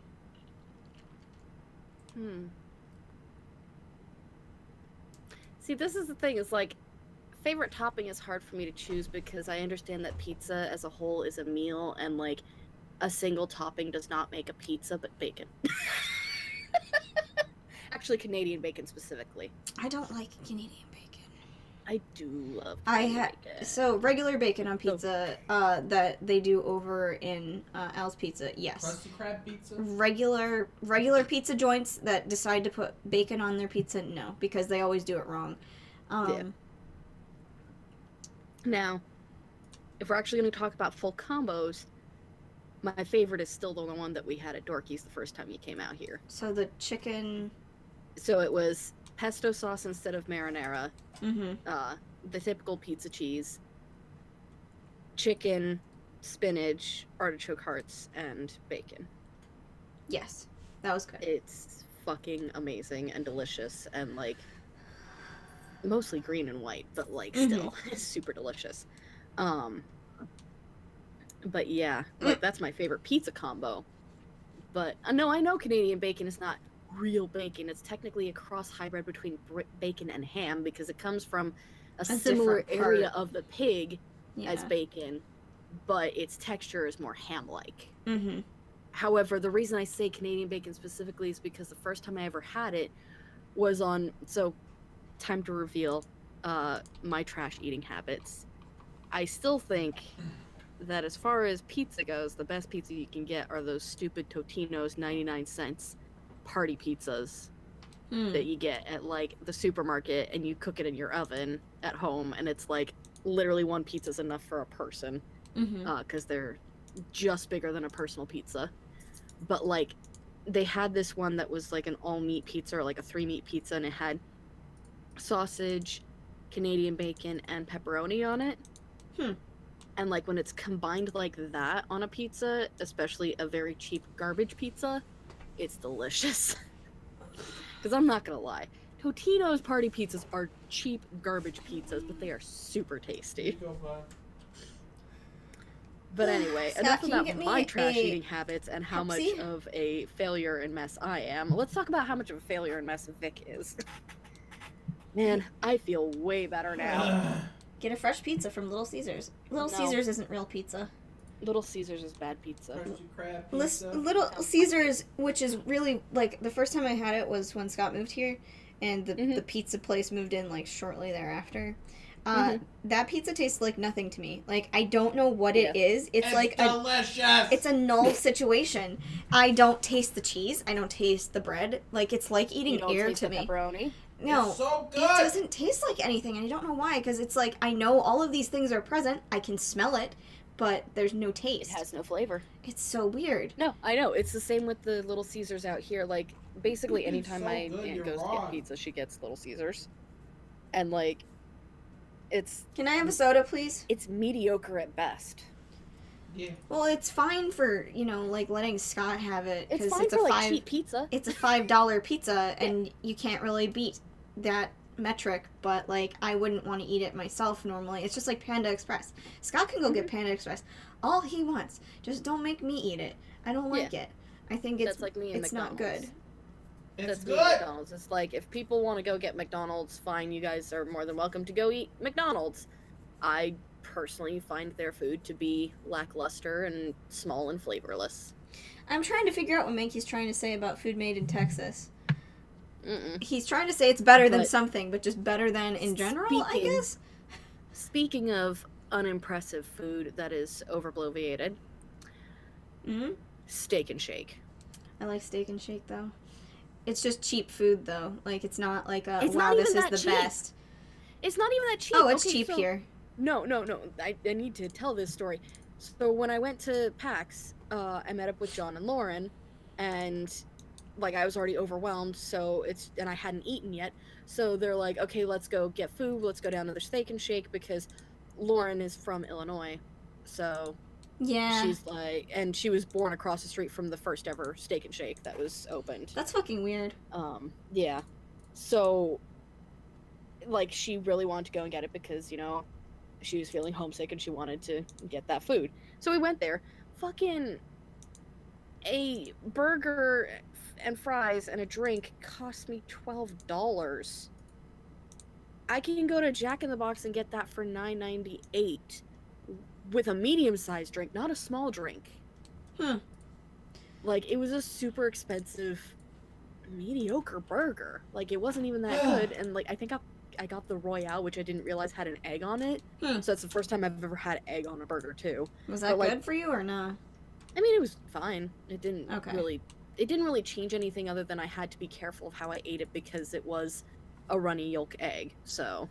See, this is the thing. It's like, favorite topping is hard for me to choose because I understand that pizza as a whole is a meal and, like, a single topping does not make a pizza, but bacon. Actually, Canadian bacon specifically. I don't like Canadian bacon. I do love Canadian bacon. So regular bacon on pizza that they do over in Al's Pizza, yes. Krusty Krab pizza? Regular pizza joints that decide to put bacon on their pizza, no, because they always do it wrong. Now, if we're actually going to talk about full combos, my favorite is still the one that we had at Dorky's the first time you came out here. So the chicken... So it was pesto sauce instead of marinara, Mm-hmm. the typical pizza cheese, chicken, spinach, artichoke hearts, and bacon. Yes, that was good. It's fucking amazing and delicious and, like, mostly green and white, but, like, still, it's super delicious. But yeah, like, that's my favorite pizza combo. But, no, I know Canadian bacon is not real bacon. It's technically a cross hybrid between bacon and ham because it comes from a similar area of the pig as bacon, but its texture is more ham-like. Mm-hmm. However, the reason I say Canadian bacon specifically is because the first time I ever had it was on... So, time to reveal my trash eating habits. I still think that as far as pizza goes, the best pizza you can get are those stupid Totino's 99-cent party pizzas that you get at, like, the supermarket, and you cook it in your oven at home, and it's like literally one pizza's enough for a person because they're just bigger than a personal pizza. But, like, they had this one that was like an all-meat pizza or like a 3-meat pizza, and it had sausage, Canadian bacon, and pepperoni on it. And, like, when it's combined like that on a pizza, especially a very cheap garbage pizza, it's delicious. Because I'm not gonna lie, Totino's party pizzas are cheap garbage pizzas, but they are super tasty. But anyway, Scott, enough can you about get me my trash a eating habits and how much Pepsi? of a failure and mess I am. Let's talk about how much of a failure and mess Vic is. Man, I feel way better now. Get a fresh pizza from Little Caesars. Little No. Caesars isn't real pizza. Little Caesars is bad pizza. Krusty Krab pizza? Little Caesars, which is really, like, the first time I had it was when Scott moved here, and the pizza place moved in, like, shortly thereafter. That pizza tastes like nothing to me. Like, I don't know what it is. It's like delicious. it's a null situation. I don't taste the cheese. I don't taste the bread. Like, it's like eating You don't air taste to the me. pepperoni? No, It's so good. it doesn't taste like anything, and I don't know why. Because it's like I know all of these things are present. I can smell it, but there's no It taste. has no flavor. It's so weird. No, I know. It's the same with the Little Caesars out here. Like, basically, It's anytime so my good, aunt you're goes to wrong. get pizza, she gets Little Caesars. And, like, it's Can I have a soda, please? mediocre at best. Yeah. Well, it's fine for, like, letting Scott have it. It's 'cause fine for, like, $5 cheap pizza. It's a $5 pizza, and you can't really beat that metric, but, like, I wouldn't want to eat it myself normally. It's just like Panda Express. Scott can go get Panda Express all he wants. Just don't make me eat it. I don't like it. I think That's like me and it's not McDonald's. good. It's That's me good. and McDonald's. It's like, if people want to go get McDonald's, fine, you guys are more than welcome to go eat McDonald's. I personally find their food to be lackluster and small and flavorless. I'm trying to figure out what Mankey's trying to say about food made in Texas. Mm-mm. He's trying to say it's better than But something, but just better than in general, I guess? Speaking of unimpressive food that is overbloviated, Mm-hmm. Steak and Shake. I like Steak and Shake, though. It's just cheap food, though. Like, it's not like a, It's wow, not this even is that the cheap. best. It's not even that cheap. Oh, it's Okay, cheap so- here. No. I need to tell this story. So when I went to PAX, I met up with John and Lauren, and like I was already overwhelmed, and I hadn't eaten yet. So they're like, okay, let's go get food. Let's go down to the Steak and Shake because Lauren is from Illinois, so Yeah. she's like, and she was born across the street from the first ever Steak and Shake that was opened. That's fucking weird. Yeah. So, like, she really wanted to go and get it because, she was feeling homesick and she wanted to get that food. So we went there. Fucking a burger and fries and a drink cost me $12. I can go to Jack in the Box and get that for $9.98 with a medium-sized drink, not a small drink. Like, it was a super expensive, mediocre burger. Like, it wasn't even that good, and, like, I think I got the Royale, which I didn't realize had an egg on it. So that's the first time I've ever had egg on a burger, too. Was that good for you or not? I mean, it was fine. It didn't Okay. it didn't really change anything other than I had to be careful of how I ate it because it was a runny yolk egg. So,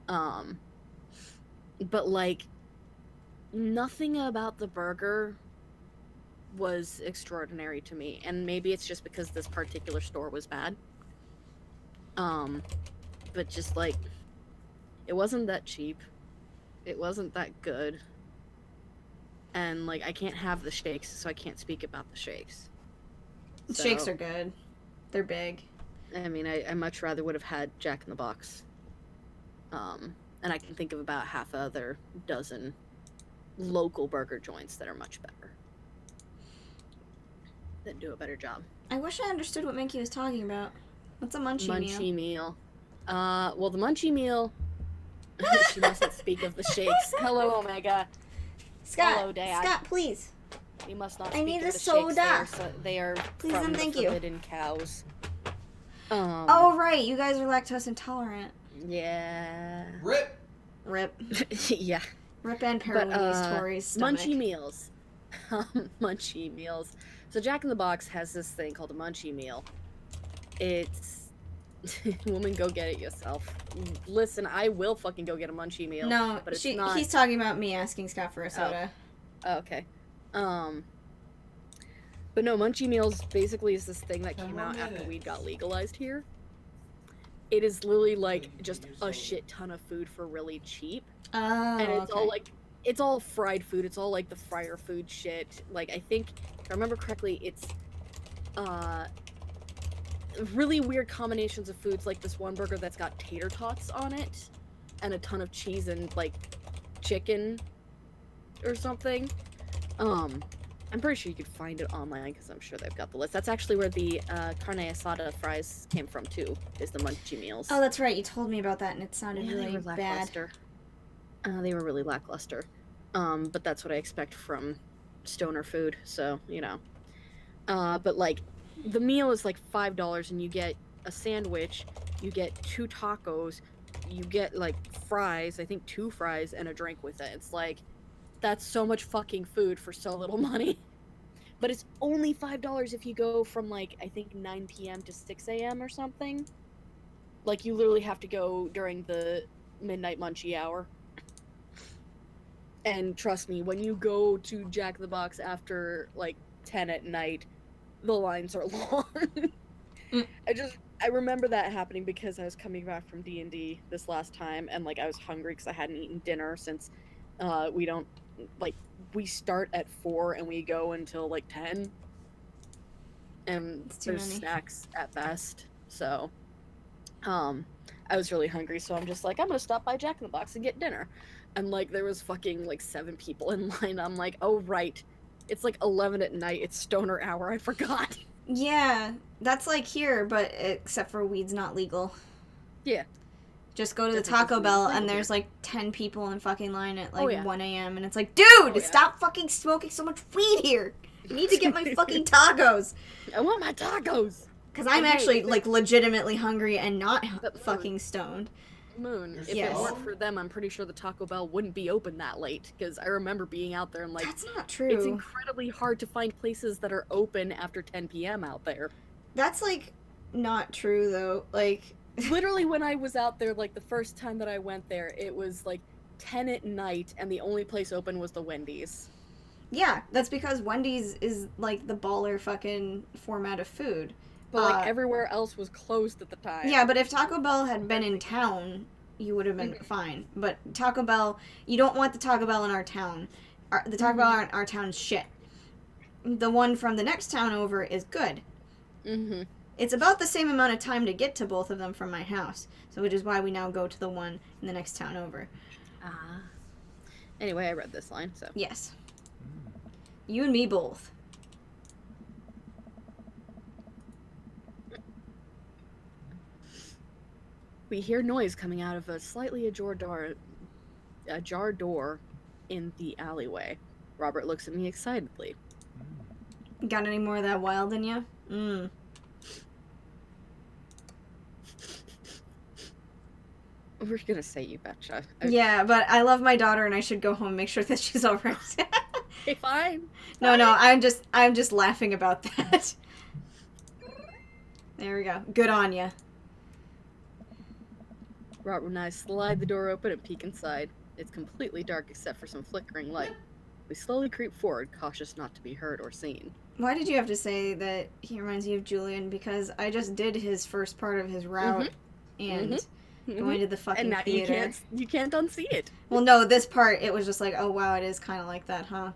but like, nothing about the burger was extraordinary to me, and maybe it's just because this particular store was bad. But just like, it wasn't that cheap. It wasn't that good. And like, I can't have the shakes, so I can't speak about the shakes. So, Shakes are good. They're big. I mean, I much rather would have had Jack in the Box. And I can think of about half a other dozen local burger joints that are much better. That do a better job. I wish I understood what Mankey was talking about. What's a Munchie meal? Well, the munchie meal. She mustn't speak of the shakes. Hello, Omega. Scott, Hello, Dad. Scott, please. You must not I speak need of a the soda. shakes. They are Please from and the thank you. forbidden cows. Oh, right. You guys are lactose intolerant. Yeah. Rip. Rip. Yeah. Rip and But, Paralini's Tori's stomach. Munchie meals. Munchie meals. So Jack in the Box has this thing called a munchie meal. It's... Woman, go get it yourself. Listen, I will fucking go get a munchie meal. No, but it's not... he's talking about me asking Scott for a soda. Oh, okay. But no, munchie meals basically is this thing that came out after weed got legalized here. It is literally like just a shit ton of food for really cheap. Oh, And it's okay. all like, it's all fried food. It's all like the fryer food shit. Like, I think, if I remember correctly, it's really weird combinations of foods, like this one burger that's got tater tots on it and a ton of cheese and like chicken or something. I'm pretty sure you could find it online because I'm sure they've got the list. That's actually where the carne asada fries came from too, is the munchie meals. Oh, that's right. You told me about that, and it sounded Yeah, they really were bad. lackluster. They were really lackluster. But that's what I expect from stoner food, so, but, like, the meal is, like, $5, and you get a sandwich, you get 2 tacos, you get, like, fries, I think 2 fries, and a drink with it. It's like, that's so much fucking food for so little money. But it's only $5 if you go from, like, I think 9 p.m. to 6 a.m. or something. Like, you literally have to go during the midnight munchie hour. And trust me, when you go to Jack in the Box after, like, 10 at night, the lines are long. I remember that happening because I was coming back from D&D this last time, and, like, I was hungry because I hadn't eaten dinner since we don't, like, we start at 4 and we go until, like, 10. And It's too there's many. snacks at best, so... I was really hungry, so I'm just like, I'm gonna stop by Jack in the Box and get dinner. And, like, there was fucking, like, 7 people in line. I'm like, oh, right. It's, like, 11 at night. It's stoner hour. I forgot. Yeah, that's like here, but except for weed's not legal. Yeah. Just go to the Different Taco from Bell, legal and here. there's, like, 10 people in fucking line at, like, Oh, yeah. 1 a.m., and it's like, dude, Oh, yeah. stop fucking smoking so much weed here! I need to get my fucking tacos. I want my tacos. Because I'm Okay, actually, but- like, legitimately hungry and not But fucking stoned. Moon, if Yes. it weren't for them, I'm pretty sure the Taco Bell wouldn't be open that late. Because I remember being out there and like, That's not true. it's incredibly hard to find places that are open after 10 p.m. out there. That's, like, not true, though. Like, Literally, when I was out there, like the first time that I went there, it was like 10 at night, and the only place open was the Wendy's. yeah, that's because Wendy's is, like, the baller fucking format of food. But like everywhere else was closed at the time. Yeah, but if Taco Bell had been in town, you would have been fine. But Taco Bell, you don't want the Taco Bell in our town. The Taco Bell in our town is shit. The one from the next town over is good. Mm-hmm. It's about the same amount of time to get to both of them from my house. So which is why we now go to the one in the next town over. Ah. Anyway, I read this line, so. Yes. You and me both. We hear noise coming out of a slightly ajar door in the alleyway. Robert looks at me excitedly. Got any more of that wild in you? Mm. We're gonna say you betcha. Yeah, but I love my daughter and I should go home and make sure that she's alright. Okay, fine. No, I'm just laughing about that. There we go. Good on ya. Robert and I slide the door open and peek inside. It's completely dark except for some flickering light. We slowly creep forward, cautious not to be heard or seen. Why did you have to say that he reminds you of Julian? Because I just did his first part of his route and going to the fucking And now theater. you can't unsee it. Well, no, this part, it was just like, oh wow, it is kind of like that, huh?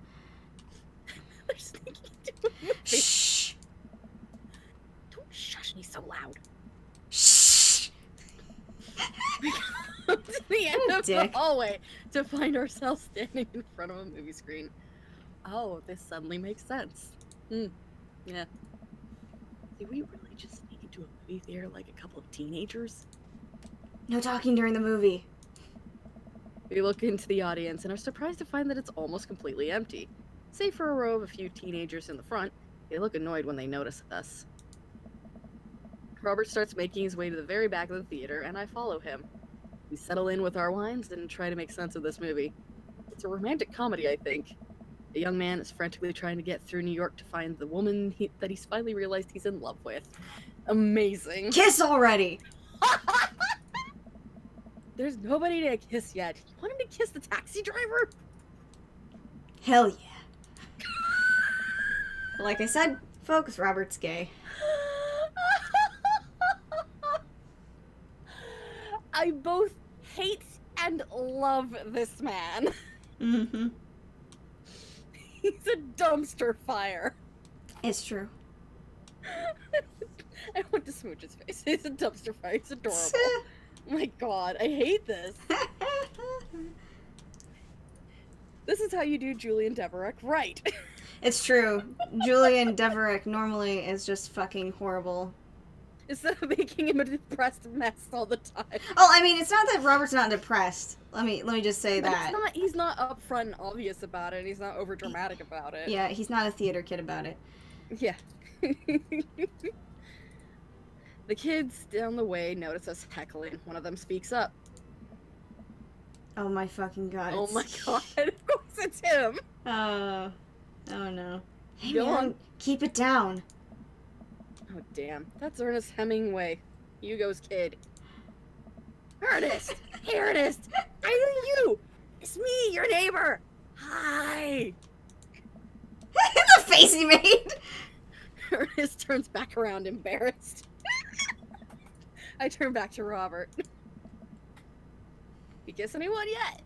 They're sneaking into a movie. Shh! Don't shush me so loud. Shh! We come to the end of the Dick. hallway to find ourselves standing in front of a movie screen. Oh, this suddenly makes sense. Yeah. Did we really just sneak into a movie theater like a couple of teenagers? No talking during the movie. We look into the audience and are surprised to find that it's almost completely empty. Save for a row of a few teenagers in the front, they look annoyed when they notice us. Robert starts making his way to the very back of the theater, and I follow him. We settle in with our wines and try to make sense of this movie. It's a romantic comedy, I think. A young man is frantically trying to get through New York to find the woman that he's finally realized he's in love with. Amazing. Kiss already! There's nobody to kiss yet. You want him to kiss the taxi driver? Hell yeah. Like I said, folks, Robert's gay. I both hate and love this man. Mm-hmm. He's a dumpster fire. It's true. I want to smooch his face. He's a dumpster fire. He's adorable. Oh my god, I hate this. This is how you do Julian Devereux right. It's true. Julian Devereux normally is just fucking horrible. Instead of making him a depressed mess all the time. Oh, I mean, it's not that Robert's not depressed. Let me just say But that. he's not upfront and obvious about it, and he's not over dramatic about it. Yeah, he's not a theater kid about it. Yeah. The kids down the way notice us heckling. One of them speaks up. Oh my fucking god. Oh my god, of course it's him! Oh no. Hey Go man, on. keep it down. Oh damn, that's Ernest Hemingway, Hugo's kid. Ernest! Hey Ernest! I know you! It's me, your neighbor! Hi! The face he made! Ernest turns back around embarrassed. I turn back to Robert. You kiss anyone yet?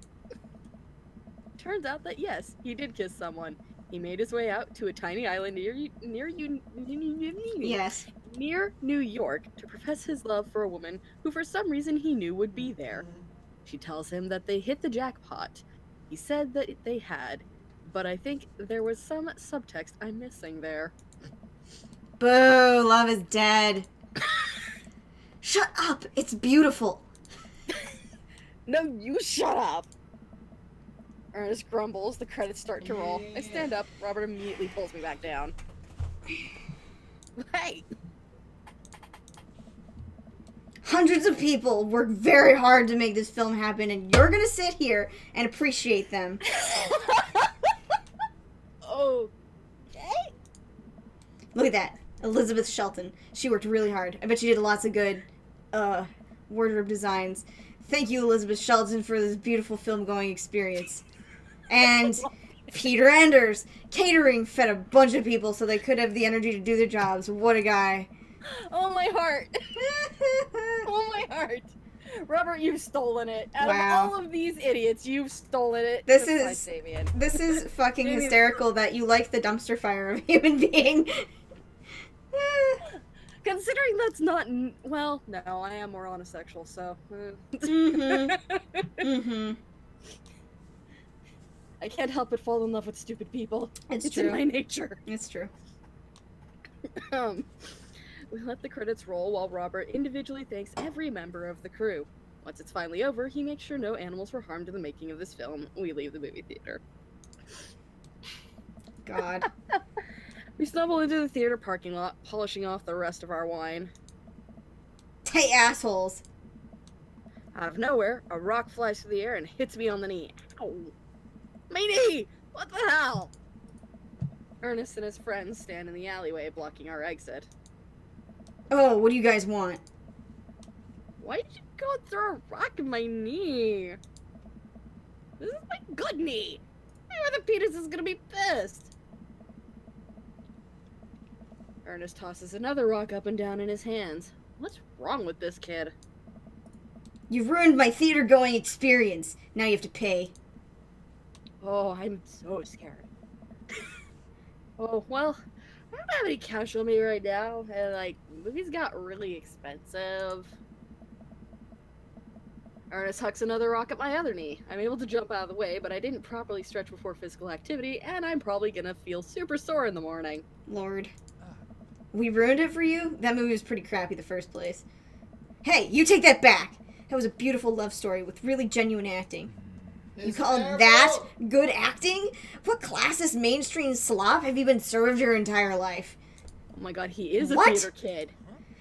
Turns out that yes, he did kiss someone. He made his way out to a tiny island near New York to profess his love for a woman who for some reason he knew would be there. She tells him that they hit the jackpot. He said that they had, but I think there was some subtext I'm missing there. Boo, love is dead. Shut up, it's beautiful. No, you shut up! Ernest grumbles. The credits start to roll. I stand up. Robert immediately pulls me back down. Hey! Hundreds of people worked very hard to make this film happen, and you're gonna sit here and appreciate them. Okay. Look at that. Elizabeth Shelton. She worked really hard. I bet she did lots of good wardrobe designs. Thank you, Elizabeth Shelton, for this beautiful film-going experience. And Peter Anders. Catering fed a bunch of people so they could have the energy to do their jobs. What a guy. Oh, my heart. Oh, my heart. Robert, you've stolen it. Out Wow. of all of these idiots, you've stolen it. This Besides is- Damien. This is fucking Maybe- hysterical that you like the dumpster fire of a human being. Considering that's not... Well, no, I am more on a sexual, so... Mm-hmm. I can't help but fall in love with stupid people. It's in true. my nature. It's true. We let the credits roll while Robert individually thanks every member of the crew. Once it's finally over, he makes sure no animals were harmed in the making of this film. We leave the movie theater. God. We stumble into the theater parking lot, polishing off the rest of our wine. Hey, assholes. Out of nowhere, a rock flies through the air and hits me on the knee. Ow! My knee! What the hell? Ernest and his friends stand in the alleyway, blocking our exit. Oh, what do you guys want? Why did you go and throw a rock in my knee? This is my good knee! My orthopedist is gonna be pissed! Ernest tosses another rock up and down in his hands. What's wrong with this kid? You've ruined my theater-going experience. Now you have to pay. Oh, I'm so scared. Oh, well, I don't have any cash on me right now, and, like, movies got really expensive. Ernest hucks another rock at my other knee. I'm able to jump out of the way, but I didn't properly stretch before physical activity, and I'm probably gonna feel super sore in the morning. Lord. We ruined it for you? That movie was pretty crappy the first place. Hey, you take that back! That was a beautiful love story with really genuine acting. You It's call terrible. that good acting? What classist mainstream slop have you been served your entire life? Oh my god, he is a What? theater kid.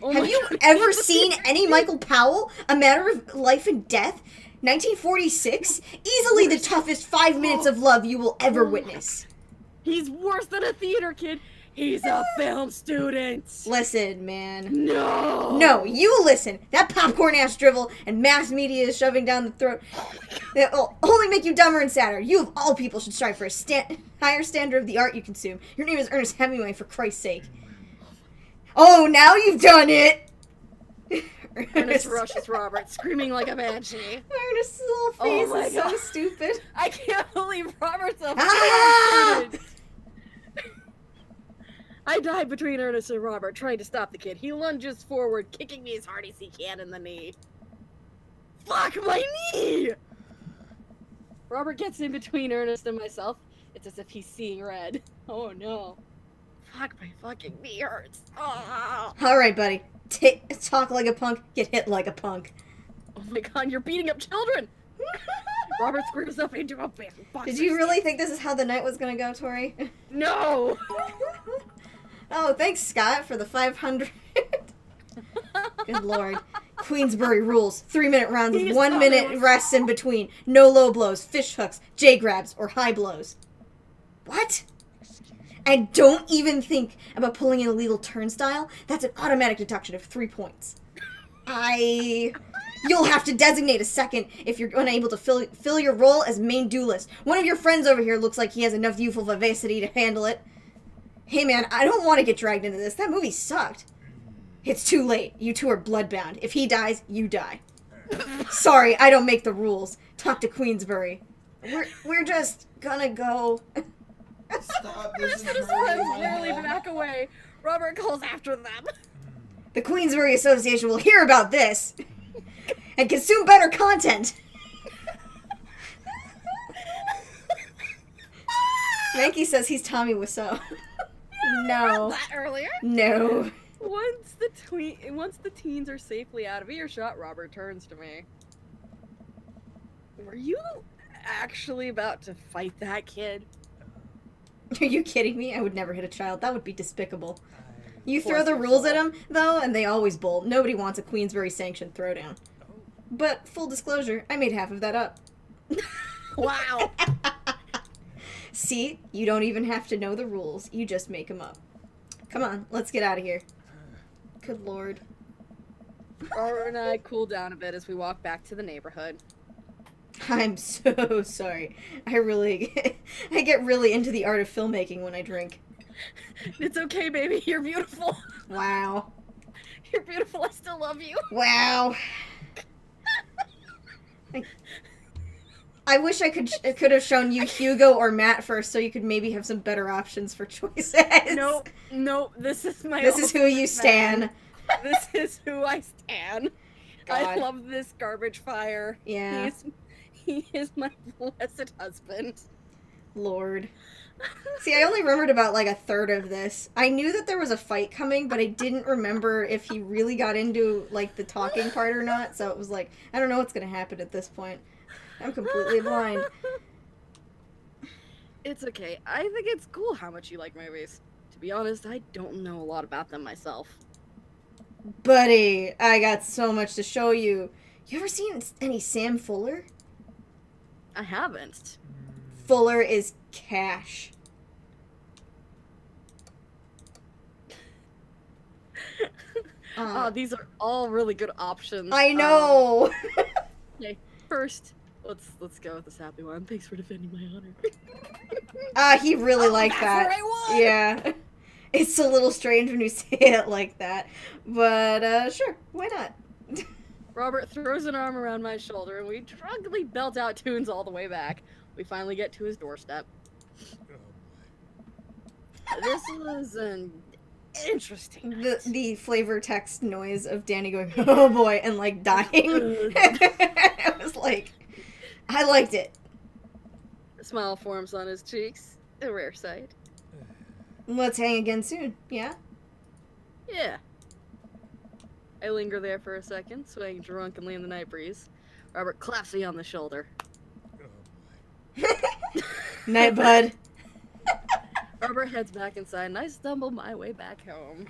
Oh Have my you God, ever he's a seen theater any kid. Michael Powell? A Matter of Life and Death? 1946? Easily the toughest 5 minutes of love you will ever witness. He's worse than a theater kid. He's a film student. Listen, man. No. No, you listen. That popcorn-ass drivel and mass media is shoving down the throat. It'll only make you dumber and sadder. You, of all people, should strive for a higher standard of the art you consume. Your name is Ernest Hemingway, for Christ's sake. Oh, now you've done it! Ernest rushes Robert, screaming like a banshee. Ernest's little Oh face my is so God. stupid. I can't believe Robert's a Ah! film student. I dive between Ernest and Robert, trying to stop the kid. He lunges forward, kicking me as hard as he can in the knee. Fuck my knee! Robert gets in between Ernest and myself. It's as if he's seeing red. Oh no. Fuck, my fucking knee hurts. Ah. Alright, buddy. Talk like a punk, get hit like a punk. Oh my god, you're beating up children! Robert screams up into a box. Did you really think this is how the night was gonna go, Tori? No! Oh, thanks, Scott, for the 500. Good lord. Queensbury rules. 3-minute rounds with He's 1 probably minute was- rests in between. No low blows, fish hooks, J grabs, or high blows. What? And don't even think about pulling an illegal turnstile. That's an automatic deduction of 3 points. You'll have to designate a second if you're unable to fill your role as main duelist. One of your friends over here looks like he has enough youthful vivacity to handle it. Hey man, I don't want to get dragged into this. That movie sucked. It's too late. You two are bloodbound. If he dies, you die. Sorry, I don't make the rules. Talk to Queensbury. We're just gonna go. Stop. This Ernest is and his hurting friends my barely head. back away. Robert calls after them. The Queensbury Association will hear about this and consume better content. Mankey says he's Tommy Wiseau. No. That earlier. No. Once the teens are safely out of earshot, Robert turns to me. Were you actually about to fight that kid? Are you kidding me? I would never hit a child. That would be despicable. You throw Bless the your rules at soul. them, though, and they always bolt. Nobody wants a Queensberry sanctioned throwdown. But, full disclosure, I made half of that up. Wow. See? You don't even have to know the rules. You just make them up. Come on, let's get out of here. Good lord. Robert and I cool down a bit as we walk back to the neighborhood. I'm so sorry. I get really into the art of filmmaking when I drink. It's okay, baby. You're beautiful. Wow. You're beautiful. I still love you. Wow. I wish I could have shown you Hugo or Matt first, so you could maybe have some better options for choices. Nope. This is my. This is who you stan. man. This is who I stan. I God. love this garbage fire. Yeah. He is my blessed husband. Lord. See, I only remembered about like a third of this. I knew that there was a fight coming, but I didn't remember if he really got into like the talking part or not. So it was like, I don't know what's gonna happen at this point. I'm completely blind. It's okay. I think it's cool how much you like movies. To be honest, I don't know a lot about them myself. Buddy, I got so much to show you. You ever seen any Sam Fuller? I haven't. Fuller is cash. These are all really good options. I know. Okay, first, let's go with this happy one. Thanks for defending my honor. He really liked that's that. the right one! Yeah. It's a little strange when you say it like that. But, sure, why not? Robert throws an arm around my shoulder, and we drunkenly belt out tunes all the way back. We finally get to his doorstep. This was an interesting night. The flavor text noise of Danny going, oh boy, and like dying. It was like, I liked it. A smile forms on his cheeks. A rare sight. Let's hang again soon, yeah? Yeah. I linger there for a second, swaying drunkenly in the night breeze. Robert claps me on the shoulder. Night, bud. Robert heads back inside, and I stumble my way back home.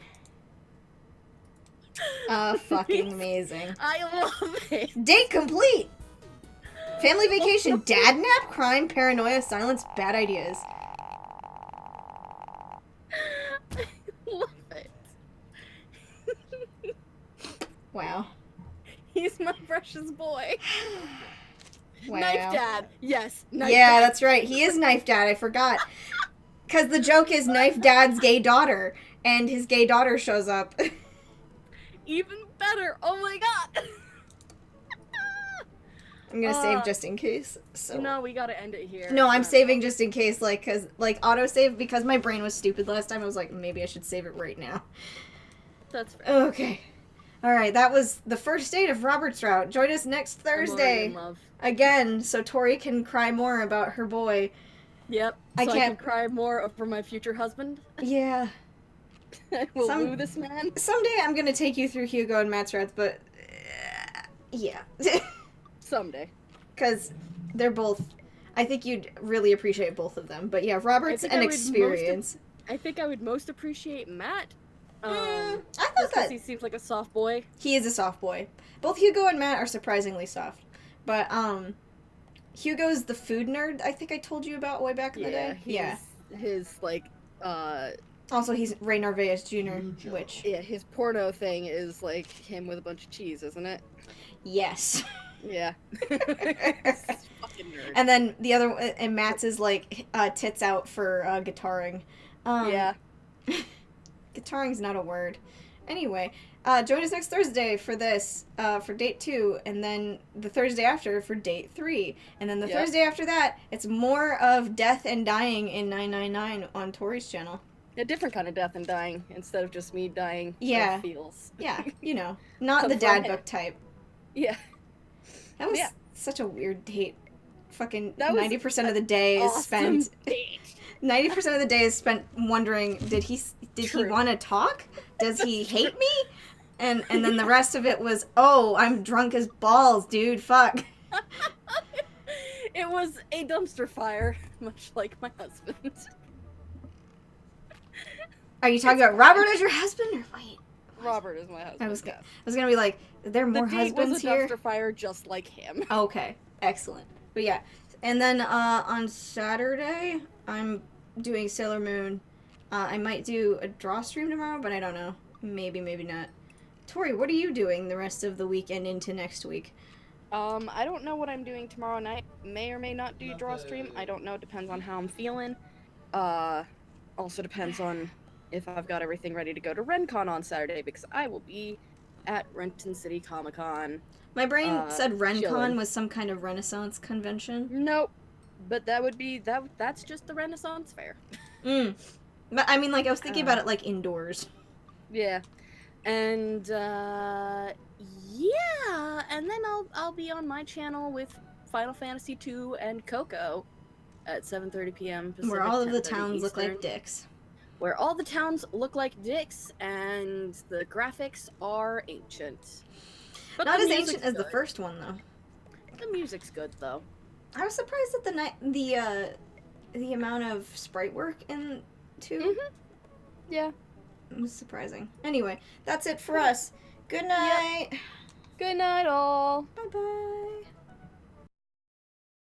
Fucking amazing. I love it! Date complete! Family vacation, dad nap, crime, paranoia, silence, bad ideas. I love it. Wow. He's my precious boy. Wow. Knife dad. Yes. Knife Yeah, dad. that's right. He is Knife Dad. I forgot. Because the joke is Knife Dad's gay daughter, and his gay daughter shows up. Even better. Oh my god. I'm gonna save just in case. So No, we gotta end it here. No, I'm saving just in case, like, cause like autosave because my brain was stupid last time. I was like, maybe I should save it right now. That's fair. Okay. All right, that was the first date of Robert's Route. Join us next I'm already Thursday in love. again, so Tori can cry more about her boy. Yep. I So I can't- can cry more over my future husband. Yeah. I will Some- woo this man. Someday I'm gonna take you through Hugo and Matt's routes, but yeah, Someday. because they're both. I think you'd really appreciate both of them. But yeah, Robert's think an I would most experience. I think I would most appreciate Matt. I thought Just 'cause that he seems like a soft boy. he is a soft boy. Both Hugo and Matt are surprisingly soft, but Hugo's the food nerd. I think I told you about way back in the day. Yeah. His like Also, he's Ray Narvaez Jr., Huge. which yeah, his porno thing is like him with a bunch of cheese, isn't it? yes. Yeah. Fucking nerd. And then the other and Matt's is like tits out for guitaring. Yeah. Guitaring's not a word. Anyway, join us next Thursday for this, for date 2, and then the Thursday after for date 3. And then the Yep. Thursday after that, it's more of death and dying in 999 on Tori's channel. A different kind of death and dying instead of just me dying. Yeah. Of feels. Yeah, you know, not To the the dad front book type. Yeah. That was Yeah. such a weird date. Fucking That was 90% of the day is Awesome spent. date. 90% of the day is spent wondering, did he True. want to talk? Does he hate me? And then the rest of it was, oh, I'm drunk as balls, dude. Fuck. It was a dumpster fire, much like my husband. Are you talking about Robert as your husband, or wait? Robert is my husband. I was yes. gonna be like, are there more The date husbands was a here? dumpster fire just like him. Okay, excellent. But yeah, and then on Saturday I'm doing Sailor Moon. I might do a draw stream tomorrow, but I don't know. Maybe, maybe not. Tori, what are you doing the rest of the weekend into next week? I don't know what I'm doing tomorrow night. May or may not do draw stream. I don't know. Depends on how I'm feeling. Also depends on if I've got everything ready to go to RenCon on Saturday, because I will be at Renton City Comic Con. My brain said RenCon chilling. was some kind of Renaissance convention. Nope. But that would be that's just the Renaissance Fair. But I mean, like, I was thinking about it like indoors. Yeah. And yeah, and then I'll be on my channel with Final Fantasy II and Coco at 7:30 p.m. Pacific, Where all of the 10:30 towns look like Eastern. dicks. Where all the towns look like dicks and the graphics are ancient. But Not the as music's ancient as the good. first one, though. The music's good though. I was surprised at the amount of sprite work in 2. Mhm. Yeah. It was surprising. Anyway, that's it for us. Good night. Good night, all. Bye bye.